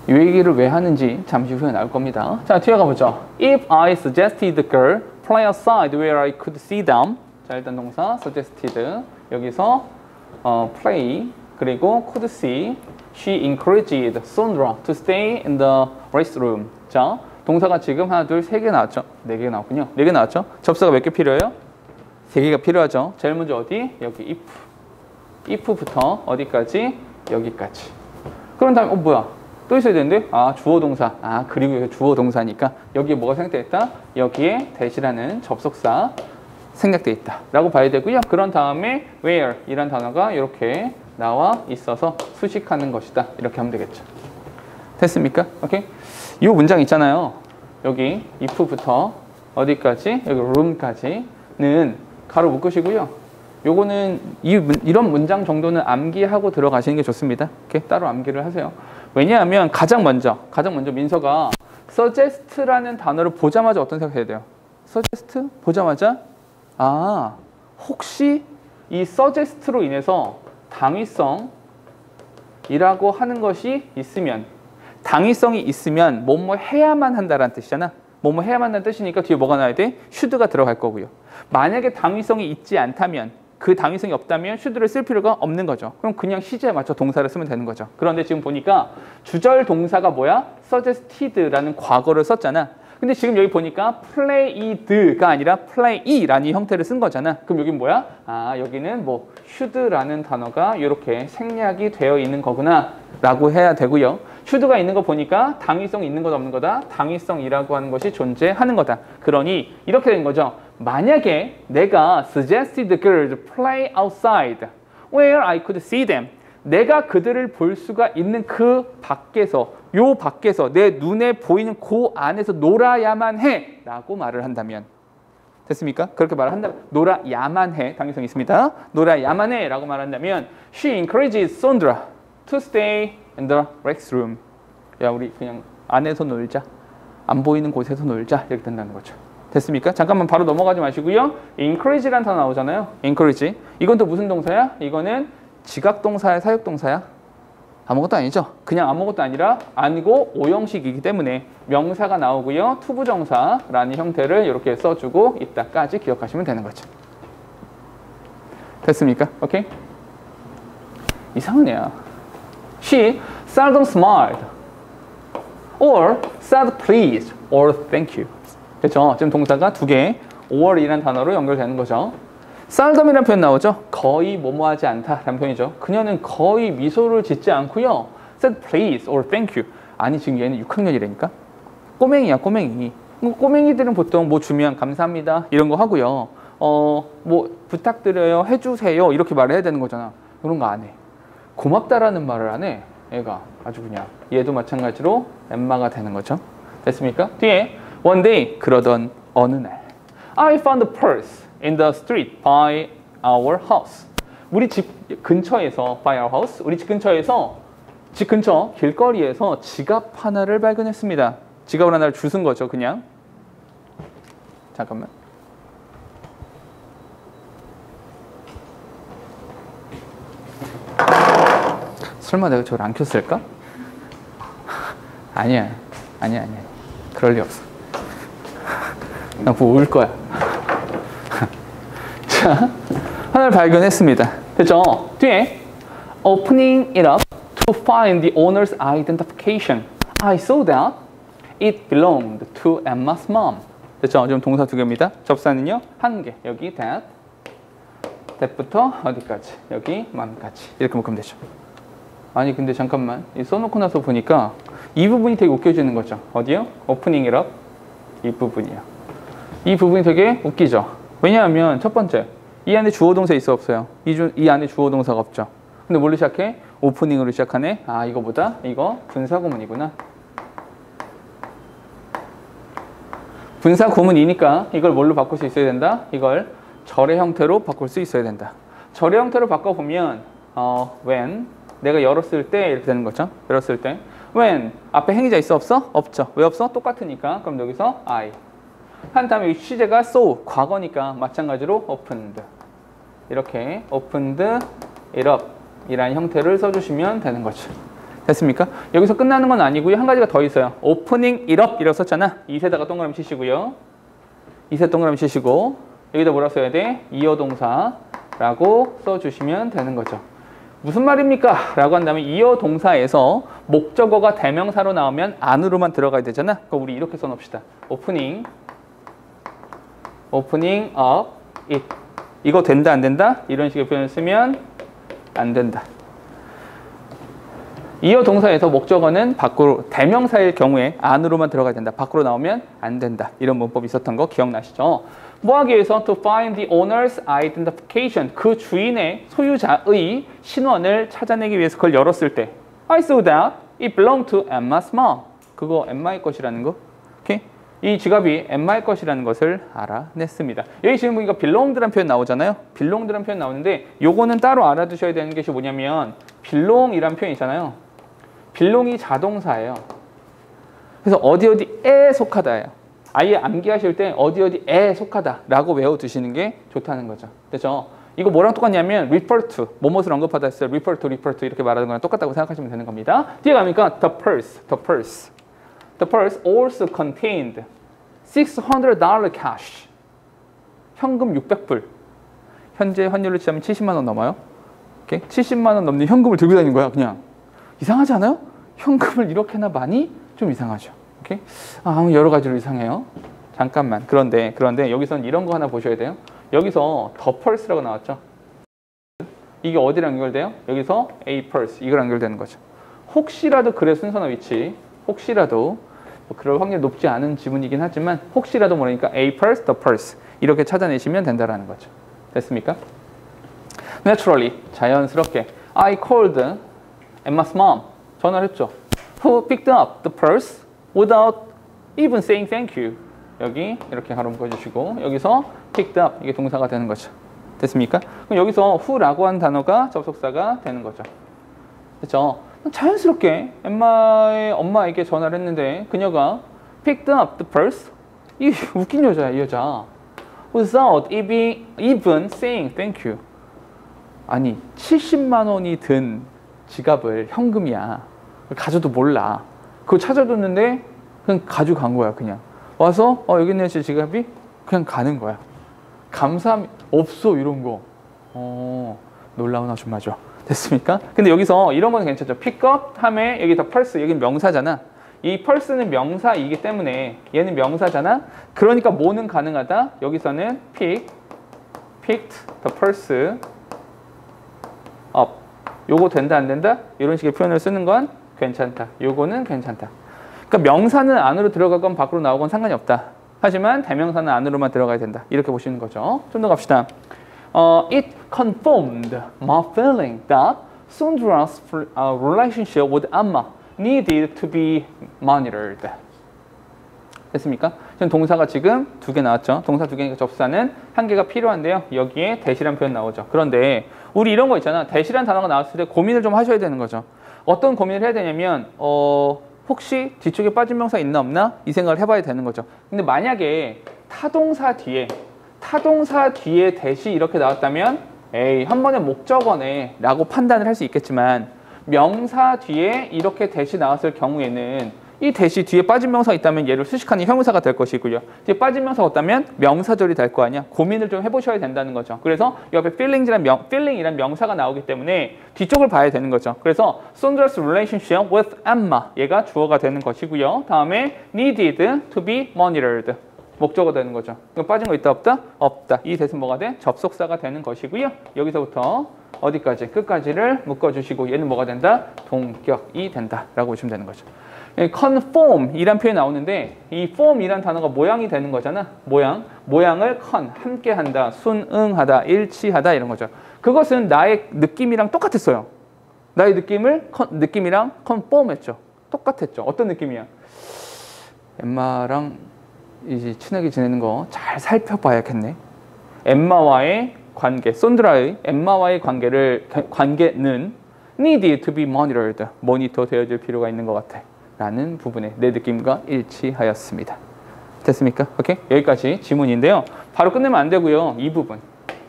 이 얘기를 왜 하는지 잠시 후에 나올 겁니다. 자, 뒤에 가보죠. If I suggested the girl play outside where I could see them. 자, 일단 동사 suggested. 여기서 play 그리고 could see. She encouraged Sandra to stay in the restroom. 자, 동사가 지금 하나, 둘, 세 개 나왔죠? 네 개 나왔군요. 네 개 나왔죠? 접수가 몇 개 필요해요? 세 개가 필요하죠. 제일 먼저 어디? 여기 if. if부터 어디까지? 여기까지. 그런 다음에 뭐야? 또 있어야 되는데 주어 동사. 그리고 여기 주어 동사니까 여기에 뭐가 생각되어 있다? 여기에 대시라는 접속사 생략되어 있다 라고 봐야 되고요. 그런 다음에 where 이란 단어가 이렇게 나와 있어서 수식하는 것이다 이렇게 하면 되겠죠. 됐습니까? 오케이? 이 문장 있잖아요. 여기 if부터 어디까지? 여기 room까지는 가로 묶으시고요. 요거는 이런 문장 정도는 암기하고 들어가시는 게 좋습니다. 이렇게 따로 암기를 하세요. 왜냐하면 가장 먼저 민서가 suggest라는 단어를 보자마자 어떤 생각해야 돼요? suggest 보자마자 혹시 이 suggest로 인해서 당위성이라고 하는 것이 있으면 당위성이 있으면 뭐뭐 해야만 한다라는 뜻이잖아. 뭐뭐 해야만 한다는 뜻이니까 뒤에 뭐가 나와야 돼? should가 들어갈 거고요. 만약에 당위성이 있지 않다면 그 당위성이 없다면 should를 쓸 필요가 없는 거죠. 그럼 그냥 시제에 맞춰 동사를 쓰면 되는 거죠. 그런데 지금 보니까 주절 동사가 뭐야? suggested라는 과거를 썼잖아. 근데 지금 여기 보니까 played가 아니라 play라는 형태를 쓴 거잖아. 그럼 여긴 뭐야? 여기는 뭐 should라는 단어가 이렇게 생략이 되어 있는 거구나 라고 해야 되고요. should가 있는 거 보니까 당위성 있는 거다 없는 거다? 당위성이라고 하는 것이 존재하는 거다. 그러니 이렇게 된 거죠. 만약에 내가 suggested the girls play outside where I could see them. 내가 그들을 볼 수가 있는 그 밖에서 내 눈에 보이는 그 안에서 놀아야만 해 라고 말을 한다면 됐습니까? 그렇게 말을 한다면 놀아야만 해 당위성이 있습니다. 놀아야만 해 라고 말한다면 She encourages Sandra to stay in the restroom. 야 우리 그냥 안에서 놀자. 안 보이는 곳에서 놀자 이렇게 된다는 거죠. 됐습니까? 잠깐만 바로 넘어가지 마시고요. encourage라는 단어 나오잖아요. encourage. 이건 또 무슨 동사야? 이거는 지각동사야, 사역동사야? 아무것도 아니죠. 그냥 아무것도 아니라 아니고 오형식이기 때문에 명사가 나오고요. 투부정사라는 형태를 이렇게 써주고 있다까지 기억하시면 되는 거죠. 됐습니까? 오케이? 이상한 애야. She seldom smiled or said please or thank you. 그렇죠? 지금 동사가 두 개, or이라는 단어로 연결되는 거죠. 셀덤이라는 표현 나오죠? 거의 뭐뭐하지 않다라는 표현이죠. 그녀는 거의 미소를 짓지 않고요. said please or thank you. 아니 지금 얘는 6학년이라니까? 꼬맹이야 꼬맹이. 꼬맹이들은 보통 뭐 주면 감사합니다 이런 거 하고요. 뭐 부탁드려요 해주세요 이렇게 말을 해야 되는 거잖아. 그런 거 안 해. 고맙다라는 말을 안 해. 얘가 아주 그냥 얘도 마찬가지로 엠마가 되는 거죠. 됐습니까? 뒤에 one day 그러던 어느 날 I found a purse in the street by our house. 우리 집 근처에서 by our house. 우리 집 근처에서 집 근처 길거리에서 지갑 하나를 발견했습니다. 지갑을 하나를 주운 거죠, 그냥. 잠깐만. 설마 내가 저걸 안 켰을까? 아니야. 그럴 리 없어. 나 보고 울 거야. 자, 하나를 발견했습니다. 됐죠? 뒤에 opening it up to find the owner's identification. I saw that it belonged to Emma's mom. 됐죠? 지금 동사 두 개입니다. 접사는요, 한 개. 여기 that부터 어디까지? 여기 mom까지. 이렇게 묶으면 되죠. 아니 근데 잠깐만, 이 써놓고 나서 보니까 이 부분이 되게 웃겨지는 거죠. 어디요? opening it up. 이 부분이요. 이 부분이 되게 웃기죠. 왜냐하면 첫 번째, 이 안에 주어 동사 있어 없어요? 이 안에 주어 동사가 없죠. 근데 뭘로 시작해? 오프닝으로 시작하네. 아, 이거보다 이거 분사구문이구나. 분사구문이니까 이걸 뭘로 바꿀 수 있어야 된다? 이걸 절의 형태로 바꿀 수 있어야 된다. 절의 형태로 바꿔보면 when 내가 열었을 때 이렇게 되는 거죠. 열었을 때 when 앞에 행위자 있어 없어? 없죠. 왜 없어? 똑같으니까. 그럼 여기서 I 한 다음에 이 시제가 so 과거니까 마찬가지로 opened 이렇게 opened it up 이라는 형태를 써주시면 되는 거죠. 됐습니까? 여기서 끝나는 건 아니고요. 한 가지가 더 있어요. opening it up 이라고 썼잖아. 이세다가 동그라미 치시고요. 이세 동그라미 치시고 여기다 뭐라 써야 돼? 이어동사라고 써주시면 되는 거죠. 무슨 말입니까? 라고 한다면 이어동사에서 목적어가 대명사로 나오면 안으로만 들어가야 되잖아. 그럼 우리 이렇게 써놓읍시다. opening up it. 이거 된다 안 된다? 이런 식의 표현을 쓰면 안 된다. 이어동사에서 목적어는 밖으로, 대명사일 경우에 안으로만 들어가야 된다. 밖으로 나오면 안 된다. 이런 문법이 있었던 거 기억나시죠? 뭐 하기 위해서? To find the owner's identification. 그 주인의, 소유자의 신원을 찾아내기 위해서 그걸 열었을 때 I saw that it belonged to Emma's mom. 그거 엠마의 것이라는 거. 오케이? 이 지갑이 엠마의 것이라는 것을 알아냈습니다. 여기 지금 보니까 belonged라는 표현 나오잖아요. belonged라는 표현 나오는데 요거는 따로 알아두셔야 되는 것이 뭐냐면 belong이라는 표현 있잖아요. belong이 자동사예요. 그래서 어디에 속하다예요. 아예 암기하실 때 어디에 속하다라고 외워두시는 게 좋다는 거죠. 됐죠? 이거 뭐랑 똑같냐면 refer to, 뭐뭇을 언급하다 했을 때 refer to 이렇게 말하는 거랑 똑같다고 생각하시면 되는 겁니다. 뒤에 가니까 the purse also contained $600 cash. 현금 600불. 현재 환율로 치자면 70만 원 넘어요. 오케이? 70만 원 넘는 현금을 들고 다니는 거야, 그냥. 이상하지 않아요? 현금을 이렇게나 많이? 좀 이상하죠. 오케이? 여러 가지로 이상해요. 잠깐만. 그런데 여기서는 이런 거 하나 보셔야 돼요. 여기서 the purse라고 나왔죠. 이게 어디랑 연결돼요? 여기서 a purse. 이걸 연결되는 거죠. 혹시라도 글의 순서나 위치, 혹시라도 그럴 확률이 높지 않은 지문이긴 하지만 혹시라도 모르니까 a purse, the purse 이렇게 찾아내시면 된다라는 거죠. 됐습니까? Naturally, 자연스럽게 I called Emma's mom. 전화를 했죠. Who picked up the purse without even saying thank you. 여기 이렇게 가로 묶어주시고 여기서 picked up 이게 동사가 되는 거죠. 됐습니까? 그럼 여기서 who라고 한 단어가 접속사가 되는 거죠. 됐죠? 자연스럽게 엠마의 엄마에게 전화를 했는데 그녀가 picked up the purse. 이 웃긴 여자야, 이 여자. Without even saying thank you. 아니 70만 원이 든 지갑을 현금이야. 가져도 몰라. 그거 찾아줬는데 그냥 가지고 간 거야. 그냥 와서 여기 있네 제 지갑이. 그냥 가는 거야. 감사함이 없어 이런 거. 놀라운 아줌마죠. 됐습니까? 근데 여기서 이런 건 괜찮죠. pick up 함에 여기 다 purse, 여기는 명사잖아. 이 purse는 명사이기 때문에 얘는 명사잖아. 그러니까 뭐는 가능하다. 여기서는 picked the purse up. 요거 된다 안 된다? 이런 식의 표현을 쓰는 건 괜찮다. 요거는 괜찮다. 그러니까 명사는 안으로 들어가건 밖으로 나오건 상관이 없다. 하지만 대명사는 안으로만 들어가야 된다. 이렇게 보시는 거죠. 좀 더 갑시다. It confirmed my feeling that Sundra's relationship with Emma needed to be monitored. 됐습니까? 지금 동사가 지금 두 개 나왔죠. 동사 두 개니까 접사는 한 개가 필요한데요. 여기에 대시란 표현 나오죠. 그런데 우리 이런 거 있잖아. 대시란 단어가 나왔을 때 고민을 좀 하셔야 되는 거죠. 어떤 고민을 해야 되냐면 혹시 뒤쪽에 빠진 명사 있나 없나? 이 생각을 해봐야 되는 거죠. 근데 만약에 타동사 뒤에 대시 이렇게 나왔다면 에이, 한 번에 목적어네 라고 판단을 할 수 있겠지만 명사 뒤에 이렇게 대시 나왔을 경우에는 이 대시 뒤에 빠진 명사가 있다면 얘를 수식하는 형용사가 될 것이고요. 뒤에 빠진 명사가 없다면 명사절이 될 거 아니야. 고민을 좀 해보셔야 된다는 거죠. 그래서 옆에 feeling이란 명사가 나오기 때문에 뒤쪽을 봐야 되는 거죠. 그래서 Sandra's relationship with Emma 얘가 주어가 되는 것이고요. 다음에 needed to be monitored 목적어가 되는 거죠. 그럼 빠진 거 있다 없다? 없다. 이 대신 뭐가 돼? 접속사가 되는 것이고요. 여기서부터 어디까지? 끝까지를 묶어주시고 얘는 뭐가 된다? 동격이 된다라고 보시면 되는 거죠. conform이란 표현이 나오는데 이 form이란 단어가 모양이 되는 거잖아. 모양을 함께한다, 순응하다, 일치하다 이런 거죠. 그것은 나의 느낌이랑 똑같았어요. 나의 느낌이랑 conform했죠. 똑같았죠. 어떤 느낌이야? 엠마랑 이제 친하게 지내는 거 잘 살펴봐야겠네. 엠마와의 관계, 손드라의 엠마와의 관계는 needed to be monitored, 모니터 되어줄 필요가 있는 것 같아. 라는 부분에 내 느낌과 일치하였습니다. 됐습니까? 오케이? 여기까지 지문인데요. 바로 끝내면 안 되고요. 이 부분,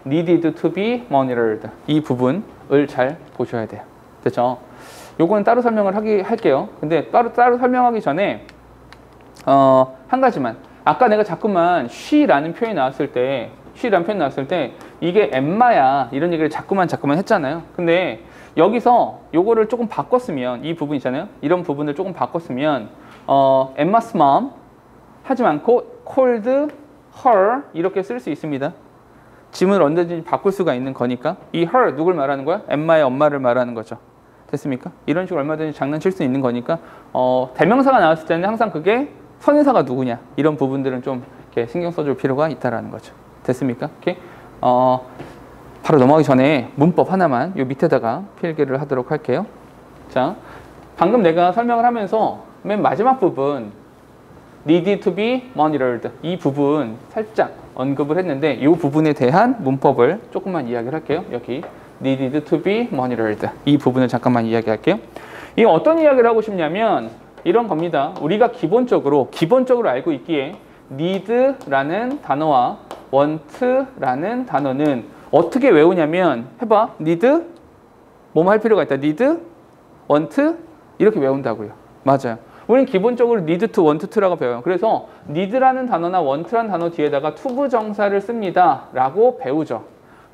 needed to be monitored, 이 부분을 잘 보셔야 돼요. 됐죠? 요거는 따로 설명을 할게요. 근데 따로 설명하기 전에 한 가지만. 아까 내가 자꾸만 she라는 표현이 나왔을 때 이게 엠마야 이런 얘기를 자꾸만 했잖아요. 근데 여기서 요거를 조금 바꿨으면 이 부분 있잖아요. 이런 부분을 조금 바꿨으면 Emma's mom 하지 않고 called her 이렇게 쓸 수 있습니다. 지문을 언제든지 바꿀 수가 있는 거니까 이 her 누굴 말하는 거야? 엠마의 엄마를 말하는 거죠. 됐습니까? 이런 식으로 얼마든지 장난칠 수 있는 거니까 대명사가 나왔을 때는 항상 그게 선인사가 누구냐 이런 부분들은 좀 이렇게 신경 써줄 필요가 있다라는 거죠. 됐습니까? 오케이? 바로 넘어가기 전에 문법 하나만 요 밑에다가 필기를 하도록 할게요. 자, 방금 내가 설명을 하면서 맨 마지막 부분 needed to be monitored 이 부분 살짝 언급을 했는데 이 부분에 대한 문법을 조금만 이야기를 할게요. 여기 needed to be monitored 이 부분을 잠깐만 이야기할게요. 이 어떤 이야기를 하고 싶냐면 이런 겁니다. 우리가 기본적으로 알고 있기에 need라는 단어와 want라는 단어는 어떻게 외우냐면 해봐. need 뭐뭐 할 필요가 있다. need, want 이렇게 외운다고요. 맞아요. 우리는 기본적으로 need to, want to라고 배워요. 그래서 need라는 단어나 want라는 단어 뒤에다가 투부정사를 씁니다 라고 배우죠.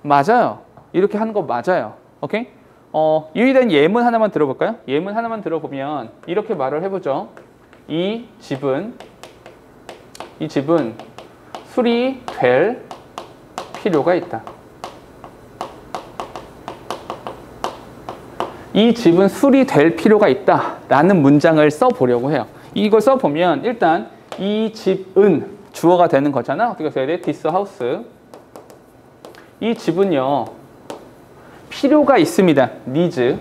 맞아요. 이렇게 하는 거 맞아요. 오케이? 유의된 예문 하나만 들어볼까요? 예문 하나만 들어보면 이렇게 말을 해보죠. 이 집은 수리될 필요가 있다. 이 집은 수리될 필요가 있다 라는 문장을 써보려고 해요. 이걸 써보면 일단 이 집은 주어가 되는 거잖아. 어떻게 써야 돼? This house. 이 집은요 필요가 있습니다. needs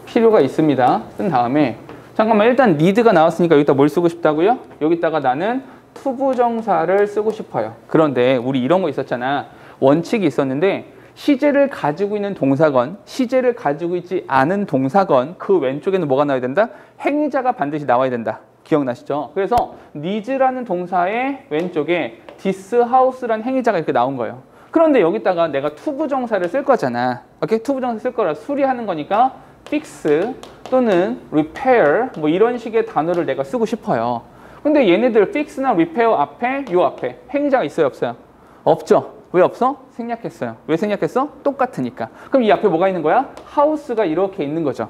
필요가 있습니다. 쓴 다음에 잠깐만 일단 need가 나왔으니까 여기다 뭘 쓰고 싶다고요? 여기다가 나는 투부정사를 쓰고 싶어요. 그런데 우리 이런 거 있었잖아. 원칙이 있었는데 시제를 가지고 있는 동사건, 시제를 가지고 있지 않은 동사건 그 왼쪽에는 뭐가 나와야 된다? 행위자가 반드시 나와야 된다. 기억나시죠? 그래서 needs라는 동사의 왼쪽에 this house라는 행위자가 이렇게 나온 거예요. 그런데 여기다가 내가 투부정사를 쓸 거잖아. 오케이? 투부정사 쓸 거라 수리하는 거니까 fix 또는 repair 뭐 이런 식의 단어를 내가 쓰고 싶어요. 근데 얘네들 fix나 repair 앞에 요 앞에 행위자가 있어요, 없어요? 없죠. 왜 없어? 생략했어요. 왜 생략했어? 똑같으니까. 그럼 이 앞에 뭐가 있는 거야? house가 이렇게 있는 거죠.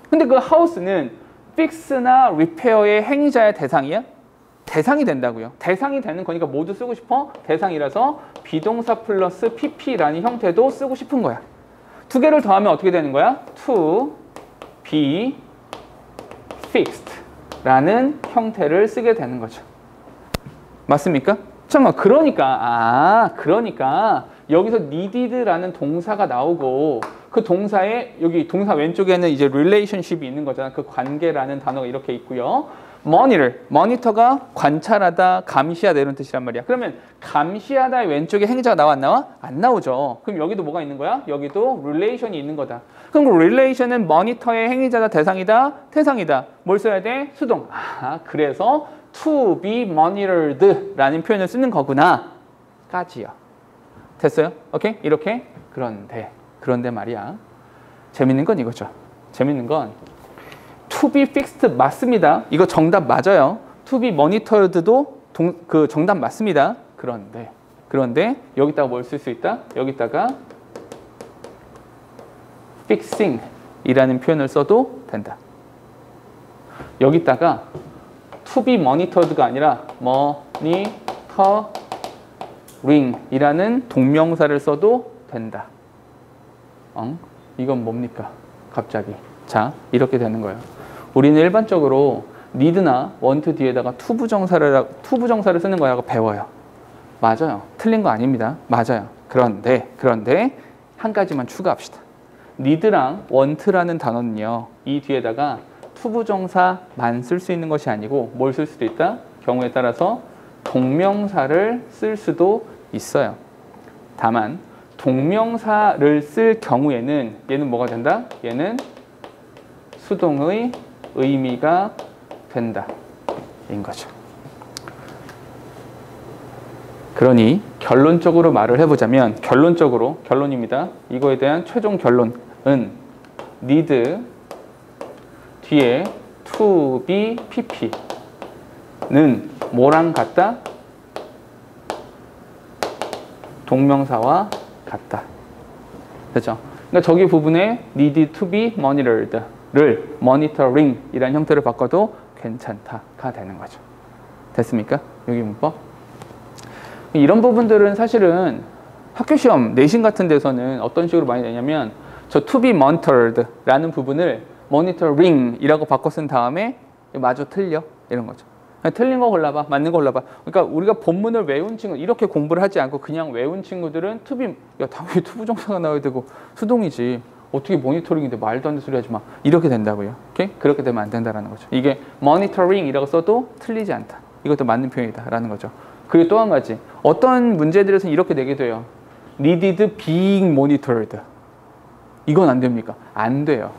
근데 그 house는 fix나 repair의 행위자의 대상이야? 대상이 된다고요. 대상이 되는 거니까 모두 쓰고 싶어? 대상이라서 비동사 플러스 pp라는 형태도 쓰고 싶은 거야. 두 개를 더하면 어떻게 되는 거야? to be fixed 라는 형태를 쓰게 되는 거죠. 맞습니까? 잠깐만, 그러니까 여기서 needed라는 동사가 나오고 그 동사에 여기 동사 왼쪽에는 이제 relationship이 있는 거잖아. 그 관계라는 단어가 이렇게 있고요. 모니터가 관찰하다, 감시하다 이런 뜻이란 말이야. 그러면 감시하다의 왼쪽에 행위자가 나와 안 나와? 안 나오죠. 그럼 여기도 뭐가 있는 거야? 여기도 relation이 있는 거다. 그럼 그 relation은 모니터의 행위자다, 대상이다, 태상이다. 뭘 써야 돼? 수동. 그래서 to be monitored 라는 표현을 쓰는 거구나 까지요. 됐어요? 오케이? 이렇게 그런데 말이야. 재밌는 건 이거죠. 재밌는 건 to be fixed 맞습니다. 이거 정답 맞아요. to be monitored도 그 정답 맞습니다. 그런데 여기다가 뭘 쓸 수 있다? 여기다가 fixing 이라는 표현을 써도 된다. 여기다가 to be monitored가 아니라 monitoring 이라는 동명사를 써도 된다. 이건 뭡니까? 갑자기. 자, 이렇게 되는 거예요. 우리는 일반적으로 need나 want 뒤에다가 투부정사를 쓰는 거라고 배워요. 맞아요. 틀린 거 아닙니다. 맞아요. 그런데 한 가지만 추가합시다. need랑 want라는 단어는요. 이 뒤에다가 투부정사만 쓸 수 있는 것이 아니고 뭘 쓸 수도 있다? 경우에 따라서 동명사를 쓸 수도 있어요. 다만 동명사를 쓸 경우에는 얘는 뭐가 된다? 얘는 수동의 의미가 된다. 인 거죠. 그러니 결론적으로 말을 해보자면 결론입니다. 이거에 대한 최종 결론은 need 뒤에 to be pp는 뭐랑 같다? 동명사와 같다. 그렇죠? 그러니까 저기 부분에 need to be monitored를 monitoring 이라는 형태로 바꿔도 괜찮다가 되는 거죠. 됐습니까? 여기 문법. 이런 부분들은 사실은 학교 시험 내신 같은 데서는 어떤 식으로 많이 내냐면 저 to be monitored 라는 부분을 monitoring 이라고 바꿔 쓴 다음에 마저 틀려 이런 거죠. 틀린 거 골라봐, 맞는 거 골라봐. 그러니까 우리가 본문을 외운 친구 이렇게 공부를 하지 않고 그냥 외운 친구들은 to be 야 당연히 투부정사가 나와야 되고 수동이지 어떻게 모니터링인데 말도 안 되는 소리 하지 마 이렇게 된다고요. 오케이? 그렇게 되면 안 된다라는 거죠. 이게 monitoring이라고 써도 틀리지 않다. 이것도 맞는 표현이다라는 거죠. 그리고 또 한 가지 어떤 문제들에서는 이렇게 내게 돼요. needed being monitored. 이건 안 됩니까? 안 돼요.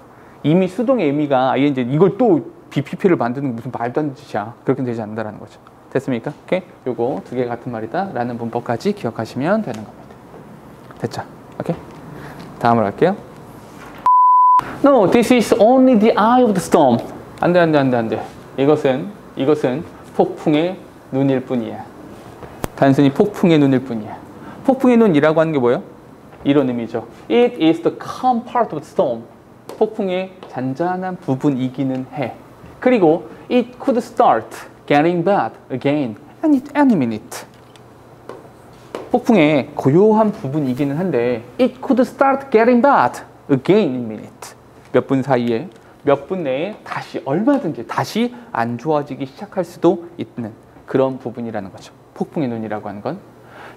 이미 수동의 의미가 아예 이제 이걸 또 BPP를 만드는 게 무슨 말도 안 되는 짓이야. 그렇게 되지 않는다라는 거죠. 됐습니까? 오케이? 요거 두 개 같은 말이다 라는 문법까지 기억하시면 되는 겁니다. 됐죠? 오케이? 다음으로 할게요. No, this is only the eye of the storm. 안 돼. 이것은 폭풍의 눈일 뿐이야. 단순히 폭풍의 눈일 뿐이야. 폭풍의 눈이라고 하는 게 뭐예요? 이런 의미죠. It is the calm part of the storm. 폭풍의 잔잔한 부분이기는 해. 그리고 it could start getting bad again any minute. 폭풍의 고요한 부분이기는 한데 it could start getting bad again in a minute. 몇 분 사이에 몇 분 내에 다시 얼마든지 다시 안 좋아지기 시작할 수도 있는 그런 부분이라는 거죠. 폭풍의 눈이라고 하는 건.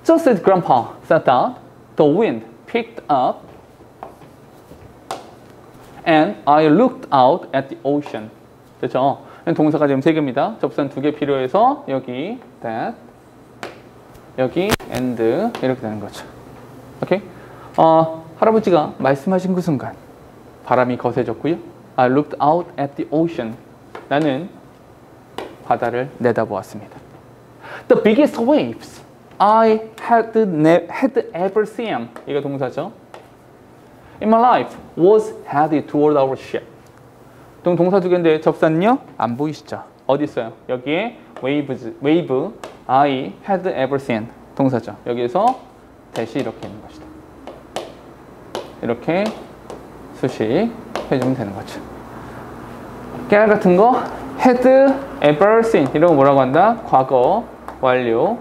Just as Grandpa sat down, the wind picked up and I looked out at the ocean. 그렇죠? 동사가 지금 3개입니다. 접선 2개 필요해서 여기 that, 여기 and 이렇게 되는 거죠. 오케이? 할아버지가 말씀하신 그 순간 바람이 거세졌고요. I looked out at the ocean. 나는 바다를 내다보았습니다. The biggest waves I had ever seen. 이거 동사죠. In my life was headed toward our ship. 동사 2개인데 접사는요? 안 보이시죠? 어디 있어요? 여기에 wave I had ever seen. 동사죠. 여기에서 대시 이렇게 있는 것이다. 이렇게 수식 해주면 되는 거죠. 깨알 같은 거 had ever seen 이런 거 뭐라고 한다? 과거 완료.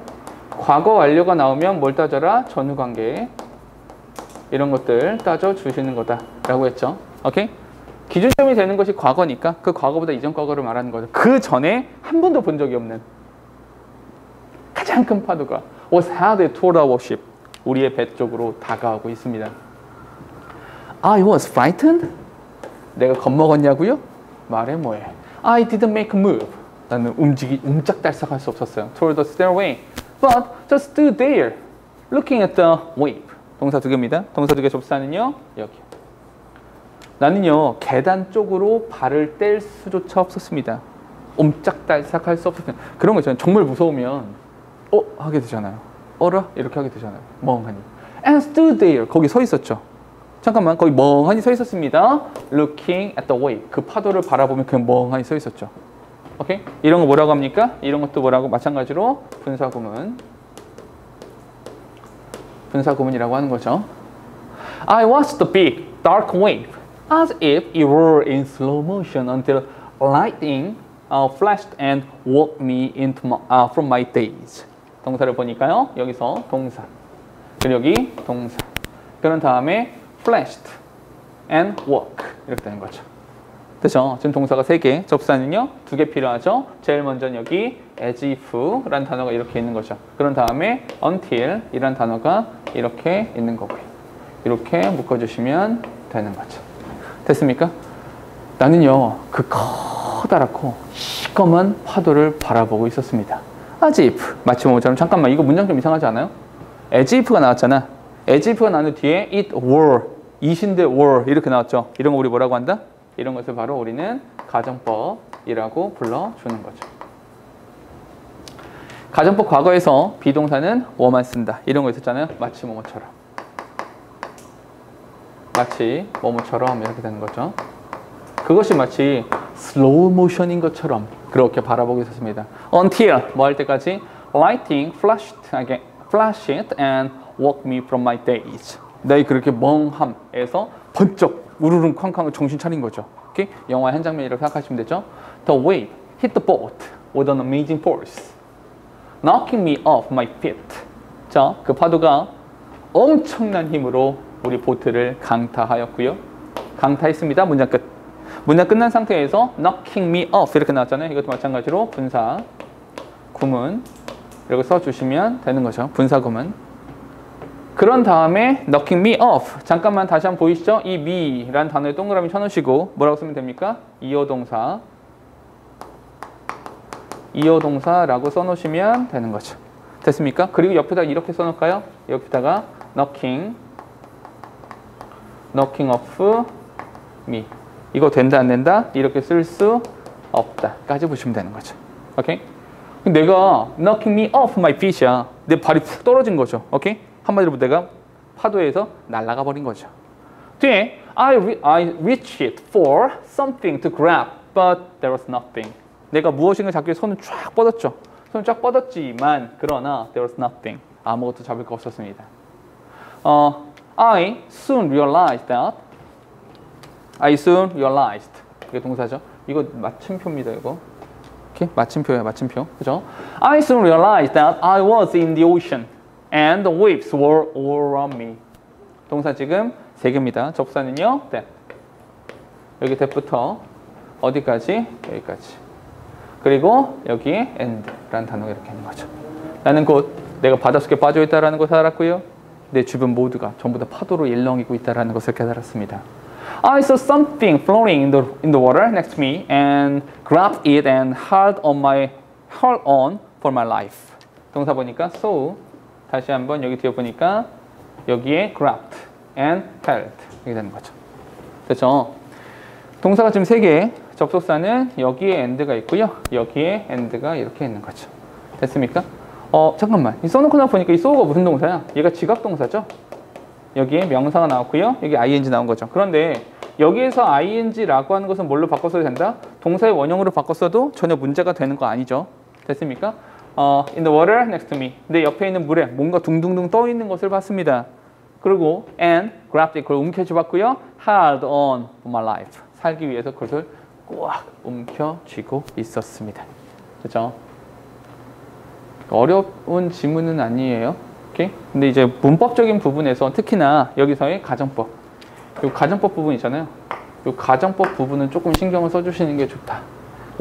과거 완료가 나오면 뭘 따져라? 전후관계. 이런 것들 따져주시는 거다라고 했죠. 오케이? 기준점이 되는 것이 과거니까 그 과거보다 이전 과거를 말하는 거죠. 그 전에 한 번도 본 적이 없는 가장 큰 파도가 was headed toward our ship. 우리의 배 쪽으로 다가오고 있습니다. I was frightened? 내가 겁먹었냐고요? 말해 뭐해. I didn't make a move. 나는 움짝달싹할 수 없었어요. Toward the stairway. But just stood there, looking at the wave. 동사 2개입니다. 동사 2개 접사는요. 여기. 나는요. 계단 쪽으로 발을 뗄 수조차 없었습니다. 옴짝달싹할 수 없을 때 그런 거 있잖아요. 정말 무서우면 하게 되잖아요. 어라? 이렇게 하게 되잖아요. 멍하니. And stood there. 거기 서 있었죠. 잠깐만, 거기 멍하니 서 있었습니다. Looking at the wave. 그 파도를 바라보면 그냥 멍하니 서 있었죠. 오케이? 이런 거 뭐라고 합니까? 이런 것도 뭐라고? 마찬가지로 분사구문이라고 하는 거죠. I watched the big dark wave as if it were in slow motion until lightning flashed and woke me from my daze. 동사를 보니까요. 여기서 동사. 그리고 여기 동사. 그런 다음에 flashed and woke. 이렇게 되는 거죠. 됐죠? 지금 동사가 3개, 접사는요 2개 필요하죠. 제일 먼저는 여기 as if 라는 단어가 이렇게 있는 거죠. 그런 다음에 until 이라는 단어가 이렇게 있는 거고요. 이렇게 묶어주시면 되는 거죠. 됐습니까? 나는요 그 커다랗고 시꺼먼 파도를 바라보고 있었습니다. as if 마치 뭐처럼. 잠깐만, 이거 문장 좀 이상하지 않아요? as if가 나왔잖아. as if가 나온 뒤에 it were, it인데 were 이렇게 나왔죠. 이런 거 우리 뭐라고 한다? 이런 것을 바로 우리는 가정법이라고 불러주는 거죠. 가정법 과거에서 비동사는 뭐만 쓴다. 이런 거 있었잖아요. 마치 뭐뭐처럼. 마치 뭐뭐처럼 이렇게 되는 거죠. 그것이 마치 슬로우 모션인 것처럼 그렇게 바라보고 있었습니다. Until 뭐 할 때까지 lightning flashed and woke me from my daze. 내 그렇게 멍함에서 번쩍 우르릉 쾅쾅 정신 차린 거죠. 오케이? 영화의 한 장면이라고 생각하시면 되죠. The wave hit the boat with an amazing force, knocking me off my feet. 자, 그 파도가 엄청난 힘으로 우리 보트를 강타하였고요. 강타했습니다. 문장 끝. 문장 끝난 상태에서 knocking me off 이렇게 나왔잖아요. 이것도 마찬가지로 분사 구문 이렇게 써주시면 되는 거죠. 분사 구문. 그런 다음에 knocking me off. 잠깐만 다시 한번 보이시죠? 이 me라는 단어에 동그라미 쳐놓으시고 뭐라고 쓰면 됩니까? 이어동사. 이어동사라고 써놓으시면 되는 거죠. 됐습니까? 그리고 옆에다 이렇게 써놓을까요? 옆에다가 knocking off me. 이거 된다 안 된다? 이렇게 쓸 수 없다까지 보시면 되는 거죠. 오케이? 내가 knocking me off my feet이야. 내 발이 푹 떨어진 거죠. 오케이? 한마디로 내가 파도에서 날아가 버린 거죠. 뒤에 I reached for something to grab, but there was nothing. 내가 무엇인가 잡기 위해 손을 쫙 뻗었죠. 손을 쫙 뻗었지만 그러나 there was nothing. 아무것도 잡을 거 없었습니다. I soon realized that. I soon realized. 이게 동사죠. 이거 마침표입니다. 이거. 이렇게 마침표예요. 마침표. 그죠? I soon realized that I was in the ocean. And the waves were all around me. 동사 지금 3개입니다. 접사는요, that. 여기 that부터 어디까지? 여기까지. 그리고 여기에 and라는 단어가 이렇게 있는 거죠. 나는 곧 내가 바닷속에 빠져 있다라는 것을 알았고요. 내 주변 모두가 전부 다 파도로 일렁이고 있다라는 것을 깨달았습니다. I saw something floating in the water next to me and grabbed it and held on for my life. 동사 보니까 saw. 다시 한번 여기 뒤에 보니까 여기에 grabbed and held 이렇게 되는 거죠. 됐죠? 동사가 지금 3개, 접속사는 여기에 and가 있고요. 여기에 and가 이렇게 있는 거죠. 됐습니까? 잠깐만. 이 써놓고 나 보니까 이 so가 무슨 동사야? 얘가 지각동사죠? 여기에 명사가 나왔고요. 여기 ing 나온 거죠. 그런데 여기에서 ing라고 하는 것은 뭘로 바꿔서도 된다? 동사의 원형으로 바꿨어도 전혀 문제가 되는 거 아니죠? 됐습니까? In the water next to me. 내 옆에 있는 물에 뭔가 둥둥둥 떠 있는 것을 봤습니다. 그리고 and grabbed it. 그걸 움켜쥐봤고요. held on for my life. 살기 위해서 그것을 꽉 움켜쥐고 있었습니다. 그렇죠? 어려운 지문은 아니에요. 오케이? 근데 이제 문법적인 부분에서 특히나 여기서의 가정법. 이 가정법 부분 있잖아요. 이 가정법 부분은 조금 신경을 써주시는 게 좋다.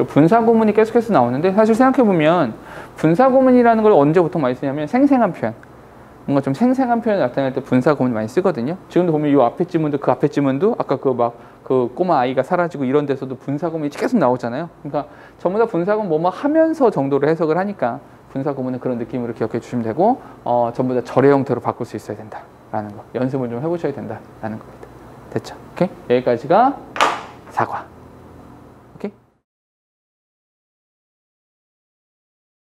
분사구문이 계속해서 나오는데 사실 생각해보면 분사구문이라는 걸 언제 보통 많이 쓰냐면 생생한 표현. 뭔가 좀 생생한 표현을 나타낼 때 분사구문 많이 쓰거든요. 지금도 보면 이 앞에 지문도 그 앞에 지문도 아까 그 꼬마 아이가 사라지고 이런 데서도 분사구문이 계속 나오잖아요. 그러니까 전부 다 분사구문 뭐뭐 하면서 정도로 해석을 하니까 분사구문은 그런 느낌으로 기억해 주시면 되고 전부 다 절의 형태로 바꿀 수 있어야 된다라는 거. 연습을 좀 해보셔야 된다라는 겁니다. 됐죠? 오케이? 여기까지가 사과.